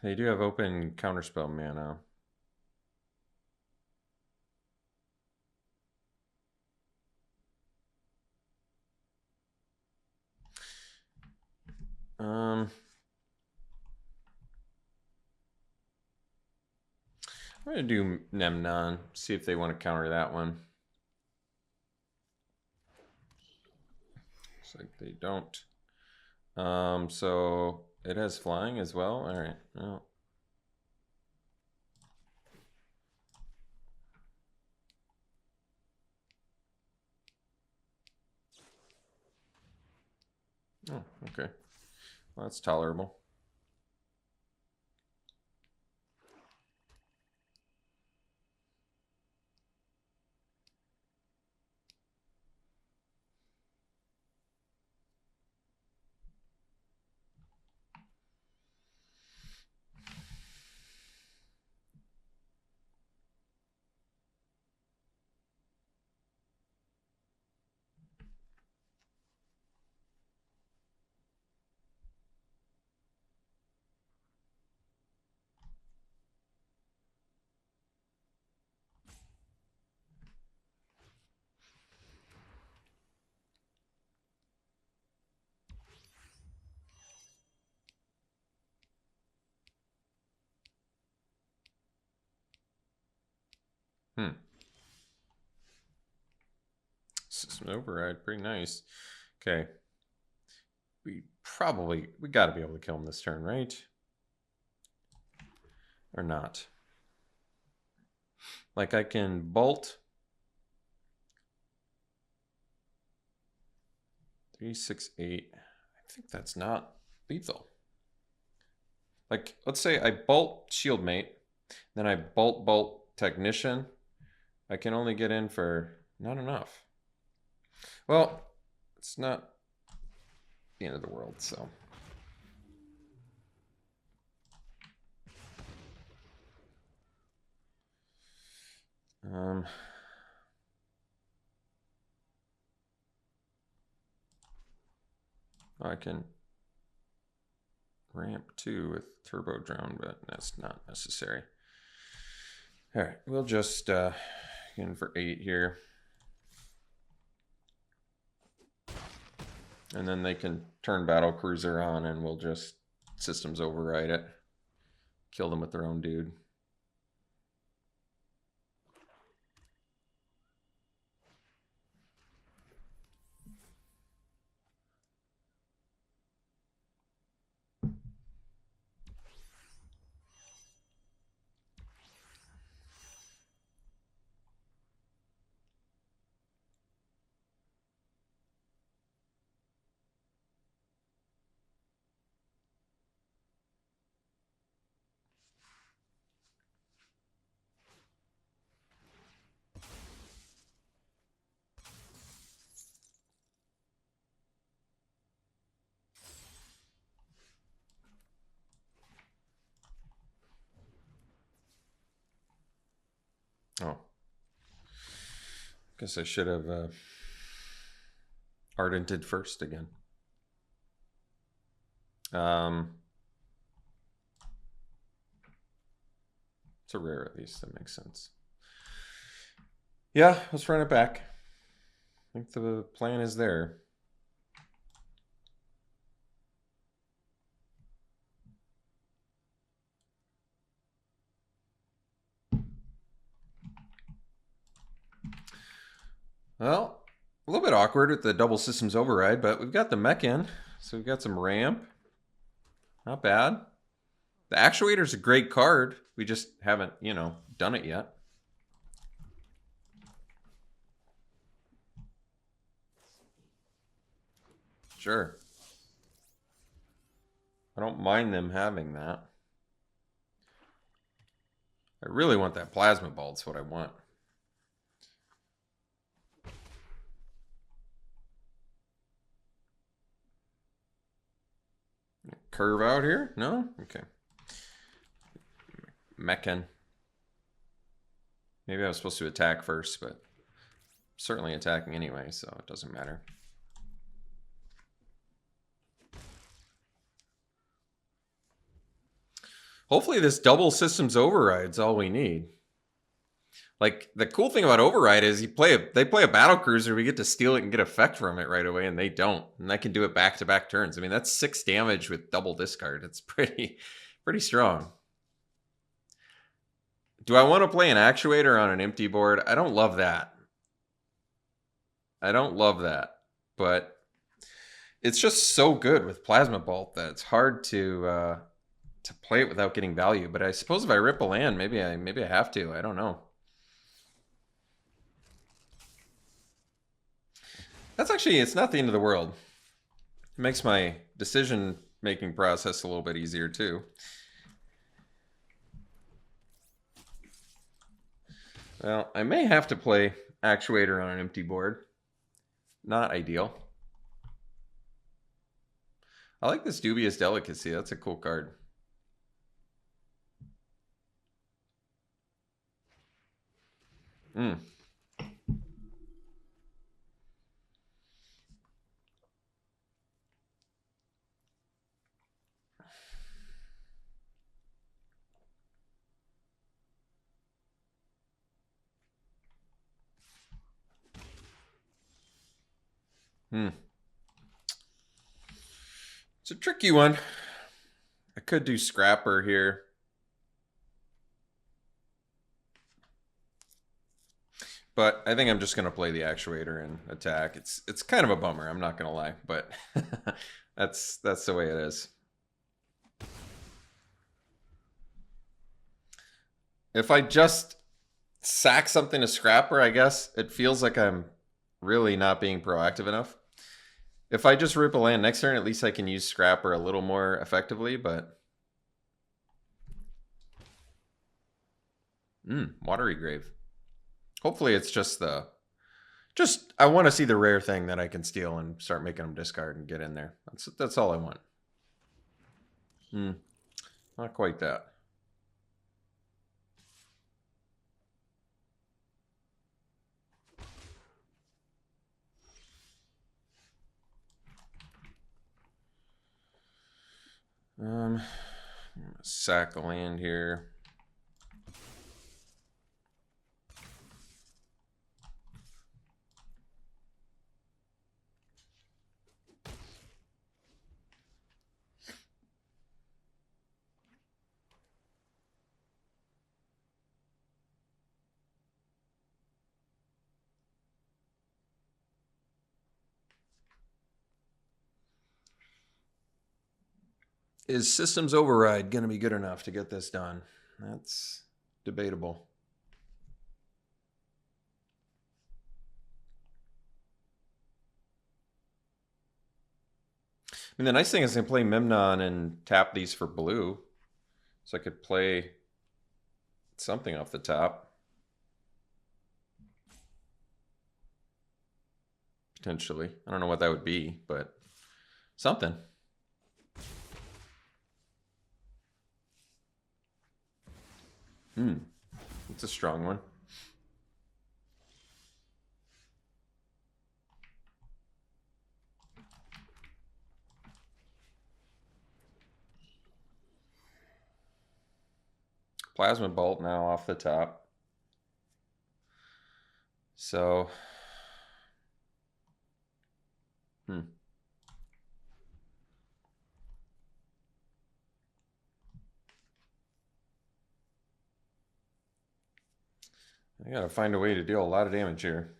They do have open counterspell mana. I'm gonna do Nemnon, see if they want to counter that one. Looks like they don't. So it has flying as well. All right. Well. Oh, okay. Well, that's tolerable. System override, pretty nice. Okay. We got to be able to kill him this turn, right? Or not? Like I can bolt 3, 6, 8. I think that's not lethal. Like, let's say I bolt Shieldmate, then I bolt Technician. I can only get in for not enough. Well, it's not the end of the world, so. I can ramp 2 with Turbo Drone, but that's not necessary. All right, we'll just get in for 8 here. And then they can turn Battle Cruiser on and we'll just systems override it. Kill them with their own dude. Oh. Guess I should have ardented first again. It's a rare at least. That makes sense. Yeah, let's run it back. I think the plan is there. Well, a little bit awkward with the double systems override, but we've got the mech in, so we've got some ramp. Not bad. The actuator's a great card. We just haven't, you know, done it yet. Sure. I don't mind them having that. I really want that plasma ball. That's what I want. Curve out here? No? Okay. Mechan. Maybe I was supposed to attack first, but certainly attacking anyway, so it doesn't matter. Hopefully this double systems override's all we need. Like, the cool thing about override is they play a battle cruiser, we get to steal it and get effect from it right away, and they don't. And I can do it back-to-back turns. I mean, that's 6 damage with double discard. It's pretty strong. Do I want to play an actuator on an empty board? I don't love that. I don't love that. But it's just so good with Plasma Bolt that it's hard to play it without getting value. But I suppose if I rip a land, maybe I have to. I don't know. That's actually, it's not the end of the world. It makes my decision-making process a little bit easier too. Well, I may have to play actuator on an empty board. Not ideal. I like this Dubious Delicacy. That's a cool card. Hmm. It's a tricky one. I could do Scrapper here. But I think I'm just going to play the actuator and attack. It's kind of a bummer, I'm not going to lie, but that's the way it is. If I just sack something to Scrapper, I guess it feels like I'm really not being proactive enough. If I just rip a land next turn, at least I can use Scrapper a little more effectively, but... Watery Grave. Hopefully it's just the... I want to see the rare thing that I can steal and start making them discard and get in there. That's all I want. Not quite that. Sack the land here. Is Systems Override going to be good enough to get this done? That's debatable. I mean, the nice thing is I can play Memnon and tap these for blue. So I could play something off the top. Potentially. I don't know what that would be, but something. It's a strong one. Plasma Bolt now off the top. So, I gotta find a way to deal a lot of damage here.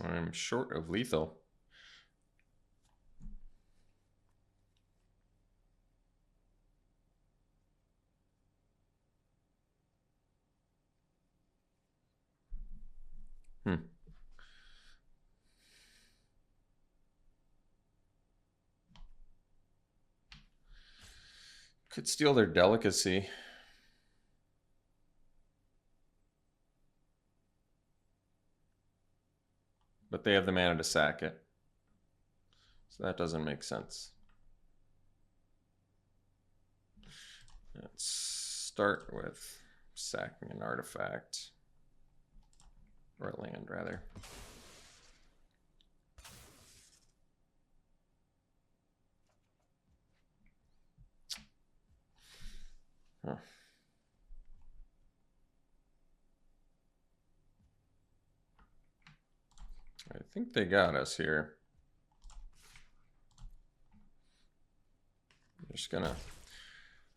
I'm short of lethal. Could steal their delicacy. But they have the mana to sack it. So that doesn't make sense. Let's start with sacking an artifact. Or a land, rather. Huh. I think they got us here. I'm just gonna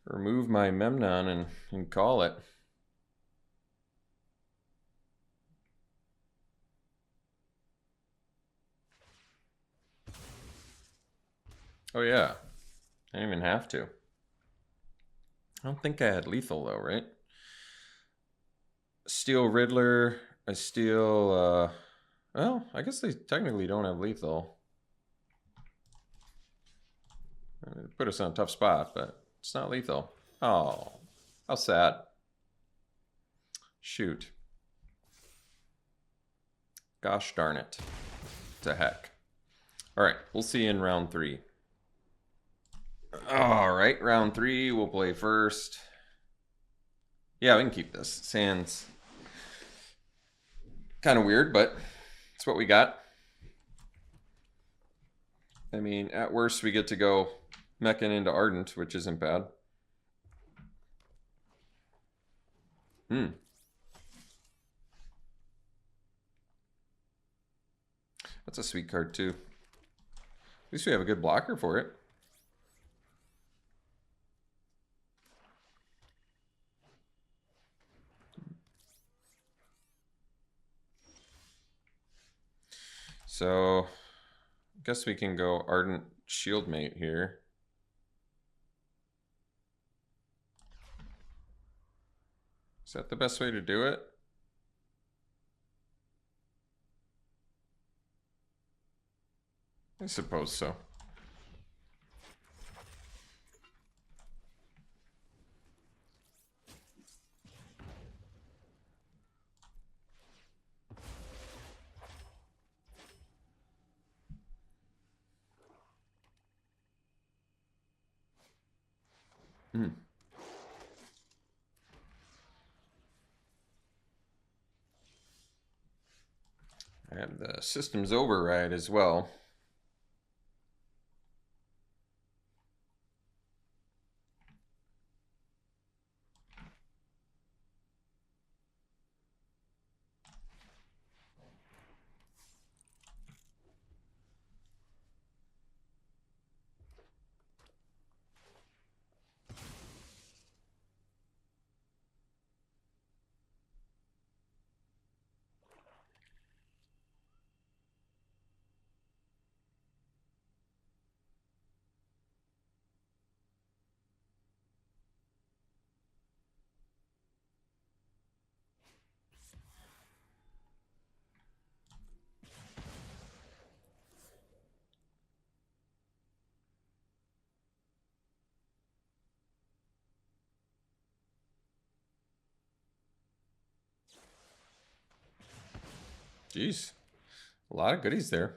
remove my Memnon and call it. Oh yeah, I didn't even have to. I don't think I had lethal though, right? Steal Riddler, I steal, well, I guess they technically don't have lethal. It put us on a tough spot, but it's not lethal. Oh, how sad. Shoot. Gosh darn it. To heck. All right, we'll see you in round 3. All right, round 3, we'll play first. Yeah, we can keep this. Sand's kind of weird, but it's what we got. I mean, at worst, we get to go meching into Ardent, which isn't bad. That's a sweet card, too. At least we have a good blocker for it. So, I guess we can go Ardent Shieldmate here. Is that the best way to do it? I suppose so. I have the Systems Override as well. Jeez. A lot of goodies there.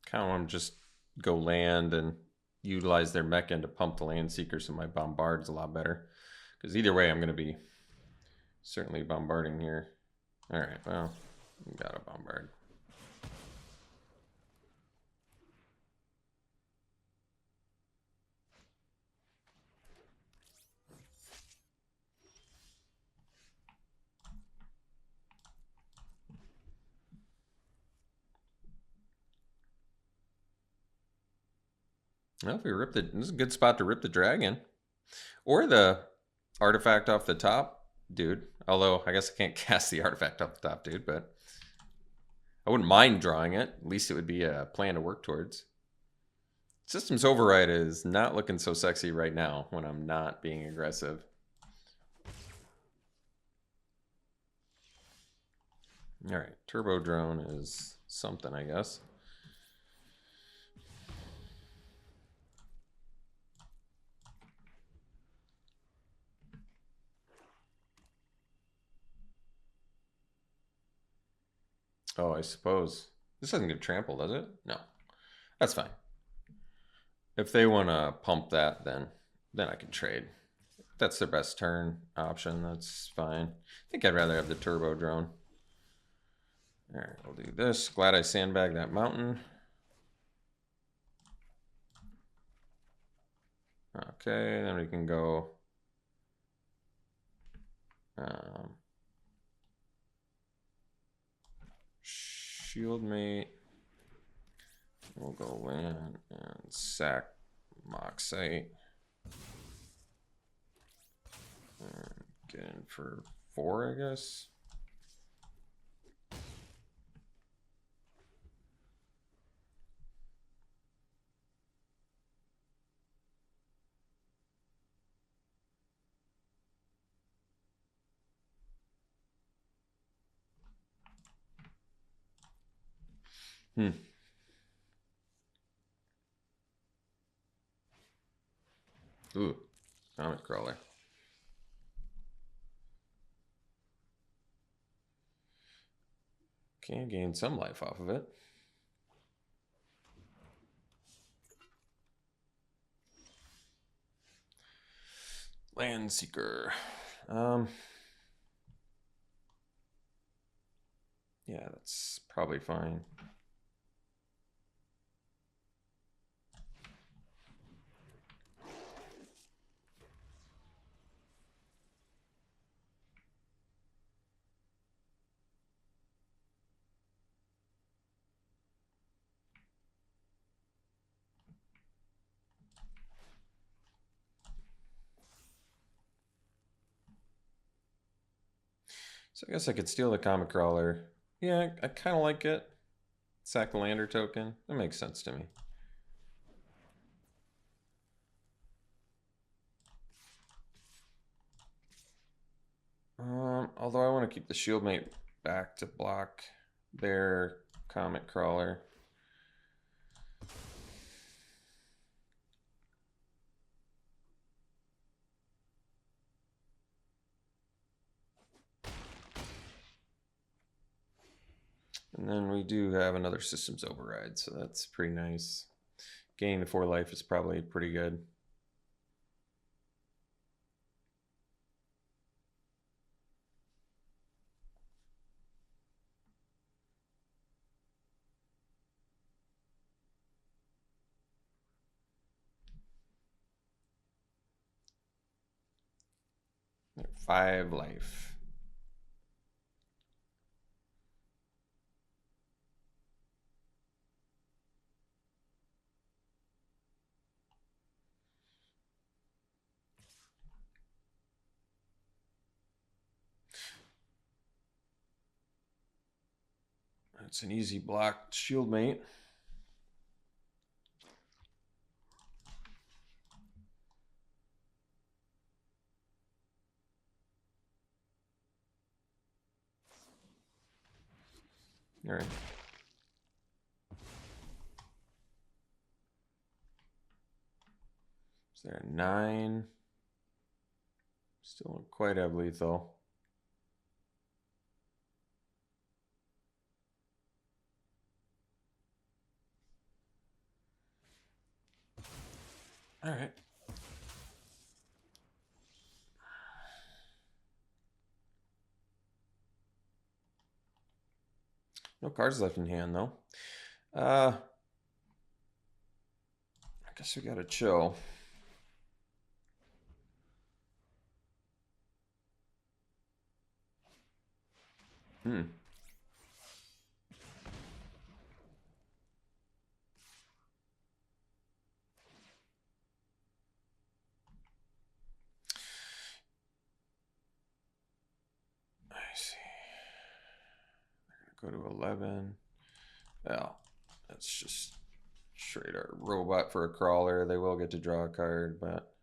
Kind of want to just go land and utilize their mecha to pump the land seeker, so my bombard's a lot better. Because either way, I'm going to be certainly bombarding here. All right, well, we got a bombard. Well, if we rip this is a good spot to rip the dragon. Or the artifact off the top, dude. Although, I guess I can't cast the artifact off the top, dude, but I wouldn't mind drawing it. At least it would be a plan to work towards. Systems Override is not looking so sexy right now when I'm not being aggressive. All right, Turbo Drone is something, I guess. Oh, I suppose. This doesn't get trampled, does it? No. That's fine. If they want to pump that, then I can trade. If that's their best turn option, that's fine. I think I'd rather have the Turbo Drone. All right, we'll do this. Glad I sandbagged that mountain. Okay, then we can go shield mate. We'll go land and sack Moxite. And get in for 4, I guess. Ooh, Comet Crawler. Can gain some life off of it. Land Seeker. Yeah, that's probably fine. So I guess I could steal the Comet Crawler. Yeah, I kind of like it. Sack the Lander token. That makes sense to me. Although I want to keep the shield mate back to block their Comet Crawler. And then we do have another Systems Override, so that's pretty nice. Gaining the 4 life is probably pretty good. 5 life. That's an easy block shield mate. All right. Is there a 9? Still don't quite have lethal. All right. No cards left in hand though. I guess we gotta chill. I see. They're gonna go to 11. Well, that's just trade our robot for a crawler. They will get to draw a card, but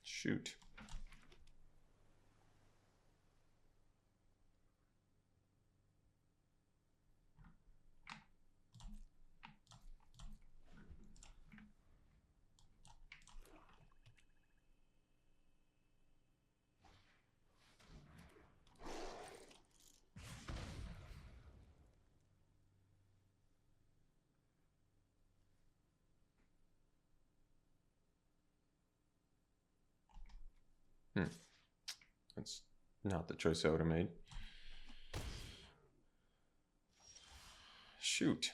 shoot. That's not the choice I would have made. Shoot.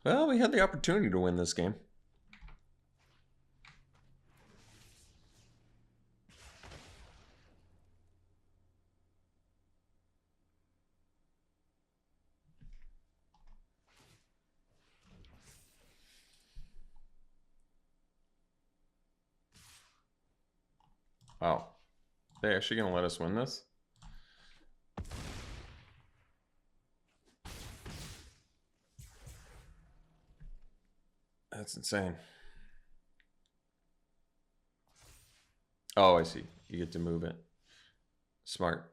Well, we had the opportunity to win this game. Wow. They're actually going to let us win this? That's insane. Oh, I see. You get to move it. Smart.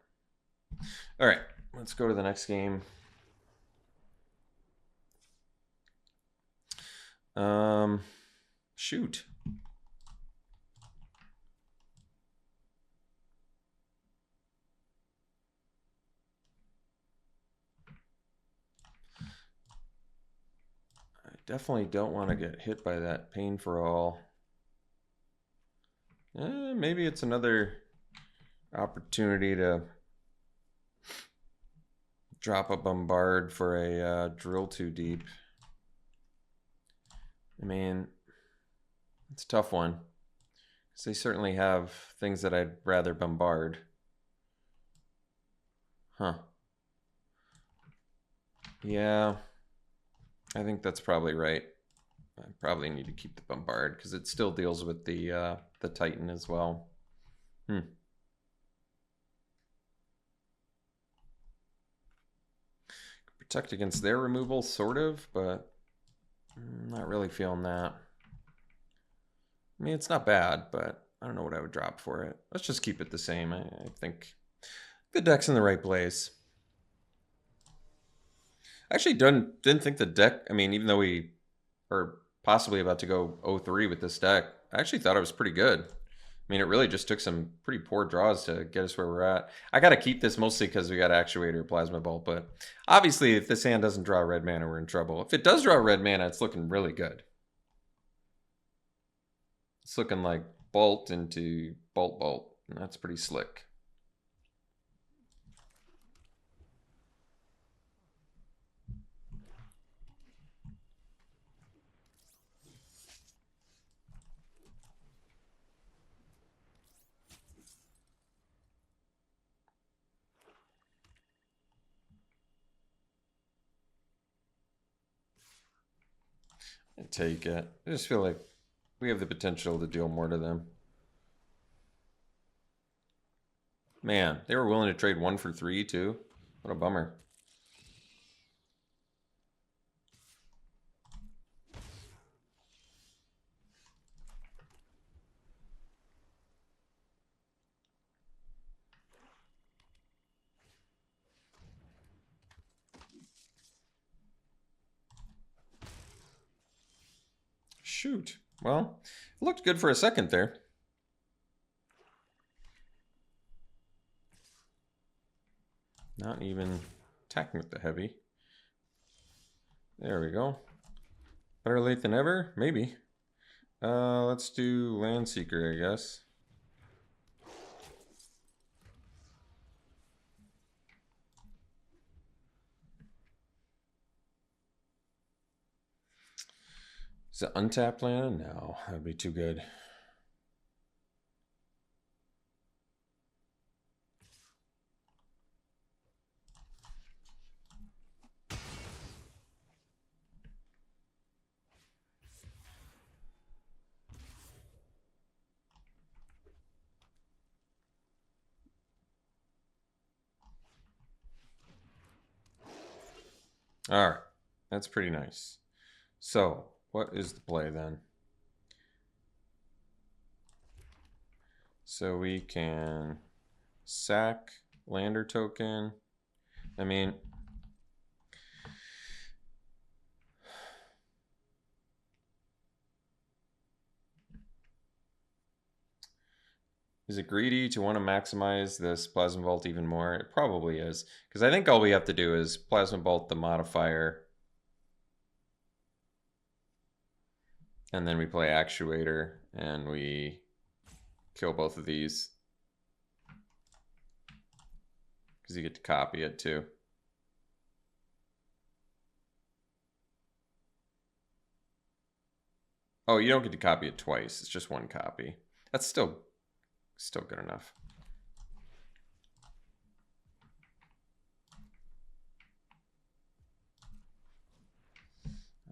All right. Let's go to the next game. Shoot. I definitely don't want to get hit by that pain for all. Maybe it's another opportunity to drop a bombard for a drill too deep. I mean, it's a tough one because they certainly have things that I'd rather bombard. Huh. Yeah, I think that's probably right. I probably need to keep the bombard because it still deals with the Titan as well. Protect against their removal, sort of, but I'm not really feeling that. I mean, it's not bad, but I don't know what I would drop for it. Let's just keep it the same. I think the deck's in the right place. I actually didn't think the deck, I mean, even though we are possibly about to go 0-3 with this deck, I actually thought it was pretty good. I mean, it really just took some pretty poor draws to get us where we're at. I got to keep this mostly because we got Actuator, Plasma Bolt, but obviously if this hand doesn't draw red mana, we're in trouble. If it does draw red mana, it's looking really good. It's looking like Bolt into Bolt Bolt, and that's pretty slick. take it. I just feel like we have the potential to deal more to them. Man, they were willing to trade 1 for 3 too. What a bummer. Shoot. Well, it looked good for a second there. Not even attacking with the heavy. There we go. Better late than ever? Maybe. Let's do Landseeker, I guess. Is it untapped land? No, that'd be too good. All right, that's pretty nice. So, what is the play then? So we can sack lander token. I mean, is it greedy to want to maximize this Plasma Vault even more? It probably is. Because I think all we have to do is Plasma Vault the modifier. And then we play Actuator and we kill both of these. Because you get to copy it too. Oh, you don't get to copy it twice. It's just one copy. That's still good enough.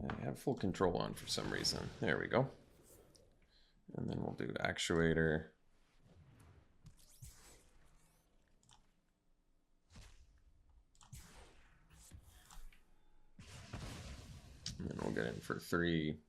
I have full control on for some reason. There we go. And then we'll do Actuator. And then we'll get in for 3.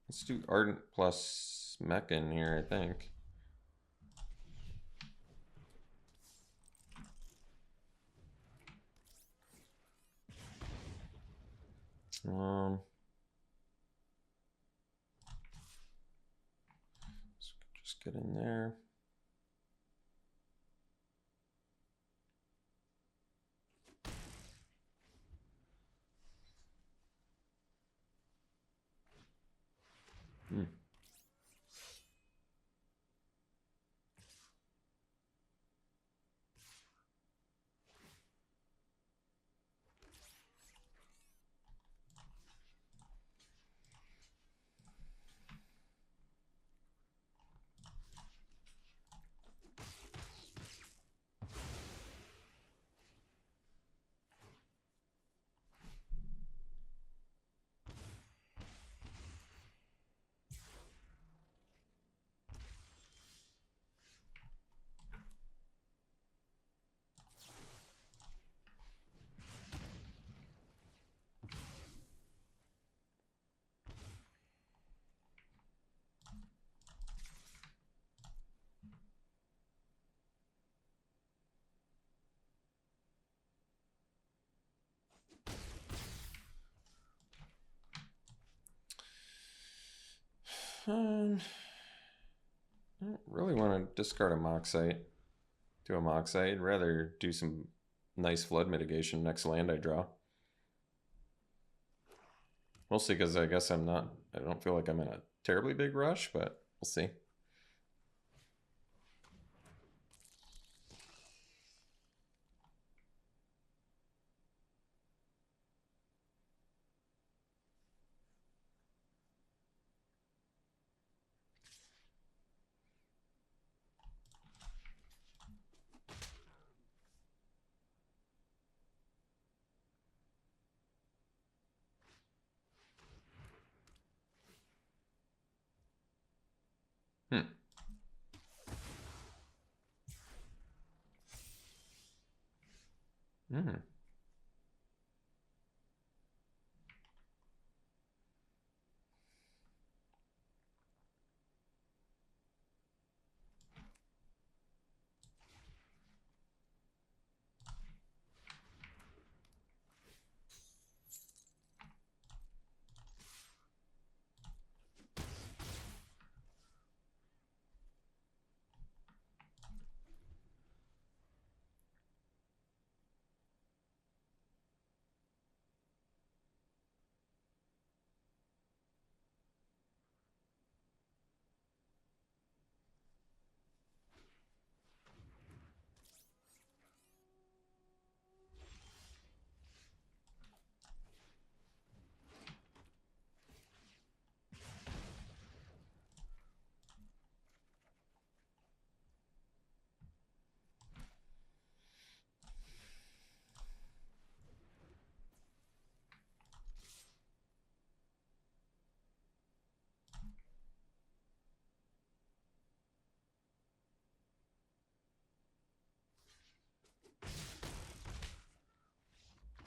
Let's do Ardent plus Mechan here, I think. Just get in there. I don't really want to discard a Moxite. Do a Moxite. I'd rather do some nice flood mitigation next land I draw. Mostly because I guess I don't feel like I'm in a terribly big rush, but we'll see. Hmm. Hmm.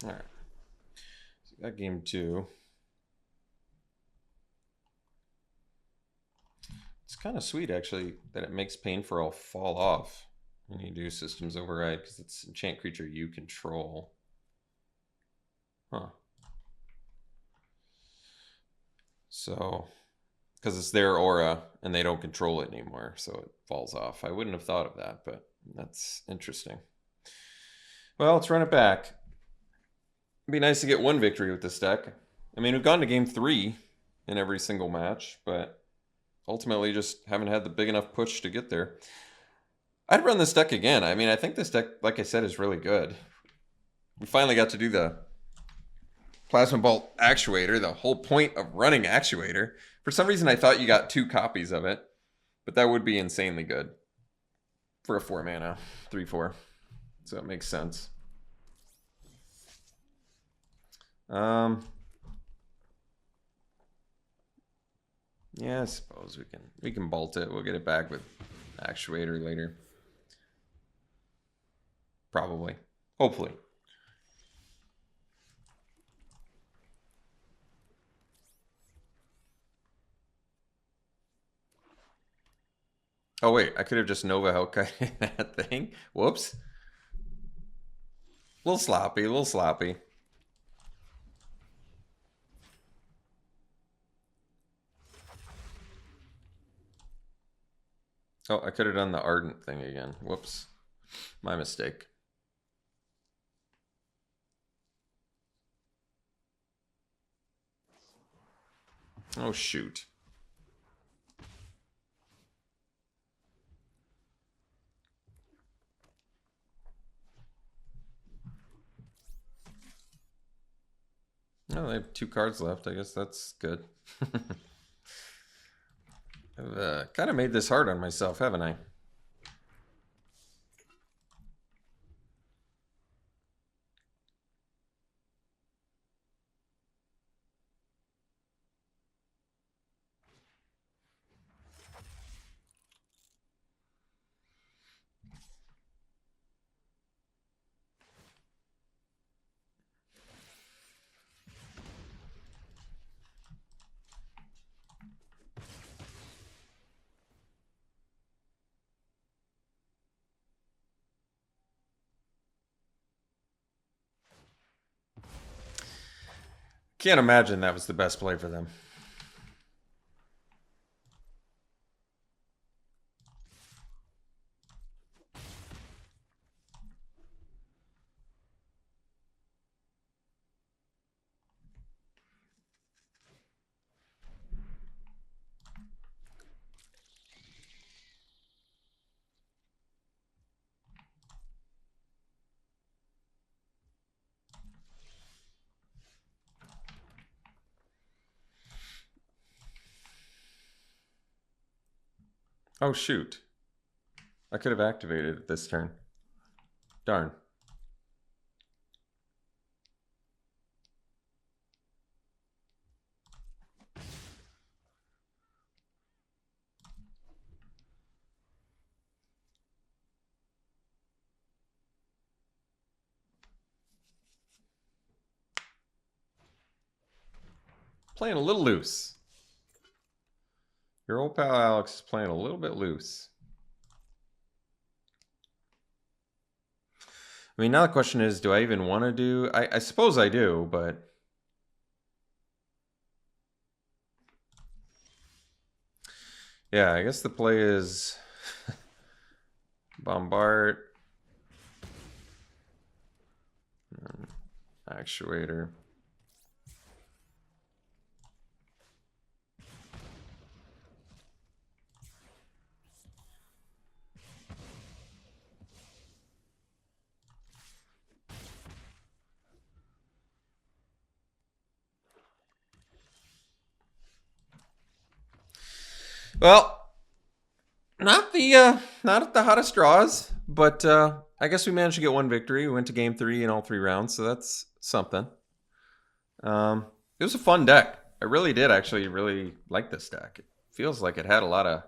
All right. So got game 2. It's kind of sweet, actually, that it makes Pain for All fall off when you do Systems Override, because it's enchant creature you control. Huh. So, because it's their aura, and they don't control it anymore, so it falls off. I wouldn't have thought of that, but that's interesting. Well, let's run it back. It'd be nice to get one victory with this deck. I mean, we've gone to game 3 in every single match, but ultimately just haven't had the big enough push to get there. I'd run this deck again. I mean, I think this deck, like I said, is really good. We finally got to do the Plasma Bolt Actuator, the whole point of running Actuator. For some reason, I thought you got 2 copies of it, but that would be insanely good for a 4 mana, 3/4. So it makes sense. Yeah, I suppose we can bolt it. We'll get it back with Actuator later. Probably. Hopefully. Oh wait, I could have just Nova Hellkite that thing. Whoops. A little sloppy, a little sloppy. Oh, I could have done the Ardent thing again. Whoops. My mistake. Oh, shoot. Oh, they have 2 cards left. I guess that's good. I've kind of made this hard on myself, haven't I? Can't imagine that was the best play for them. Oh, shoot. I could have activated it this turn. Darn. Playing a little loose. Your old pal Alex is playing a little bit loose. I mean, now the question is, do I even want to do... I suppose I do, but... Yeah, I guess the play is... Bombard. Actuator. Well, not at the hottest draws, but I guess we managed to get one victory. We went to game 3 in all 3 rounds, so that's something. It was a fun deck. I really did actually really like this deck. It feels like it had a lot of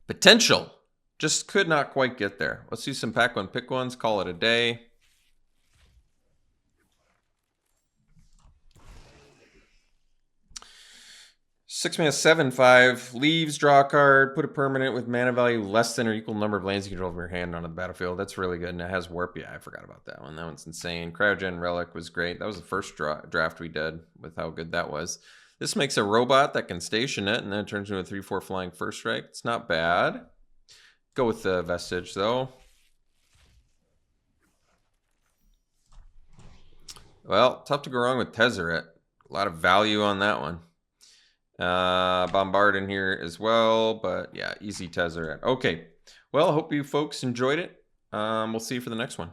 potential. Just could not quite get there. Let's do some pack one, pick ones, call it a day. Six mana 7/5 leaves, draw a card, put a permanent with mana value less than or equal number of lands you control from your hand onto the battlefield. That's really good, and it has warp. Yeah, I forgot about that one. That one's insane. Cryogen Relic was great. That was the first draft we did with how good that was. This makes a robot that can station it, and then it turns into a 3/4 flying first strike. It's not bad. Go with the Vestige though. Well, tough to go wrong with Tezzeret. A lot of value on that one. Bombard in here as well, but yeah, easy Tezzeret. Okay, well, I hope you folks enjoyed it. We'll see you for the next one.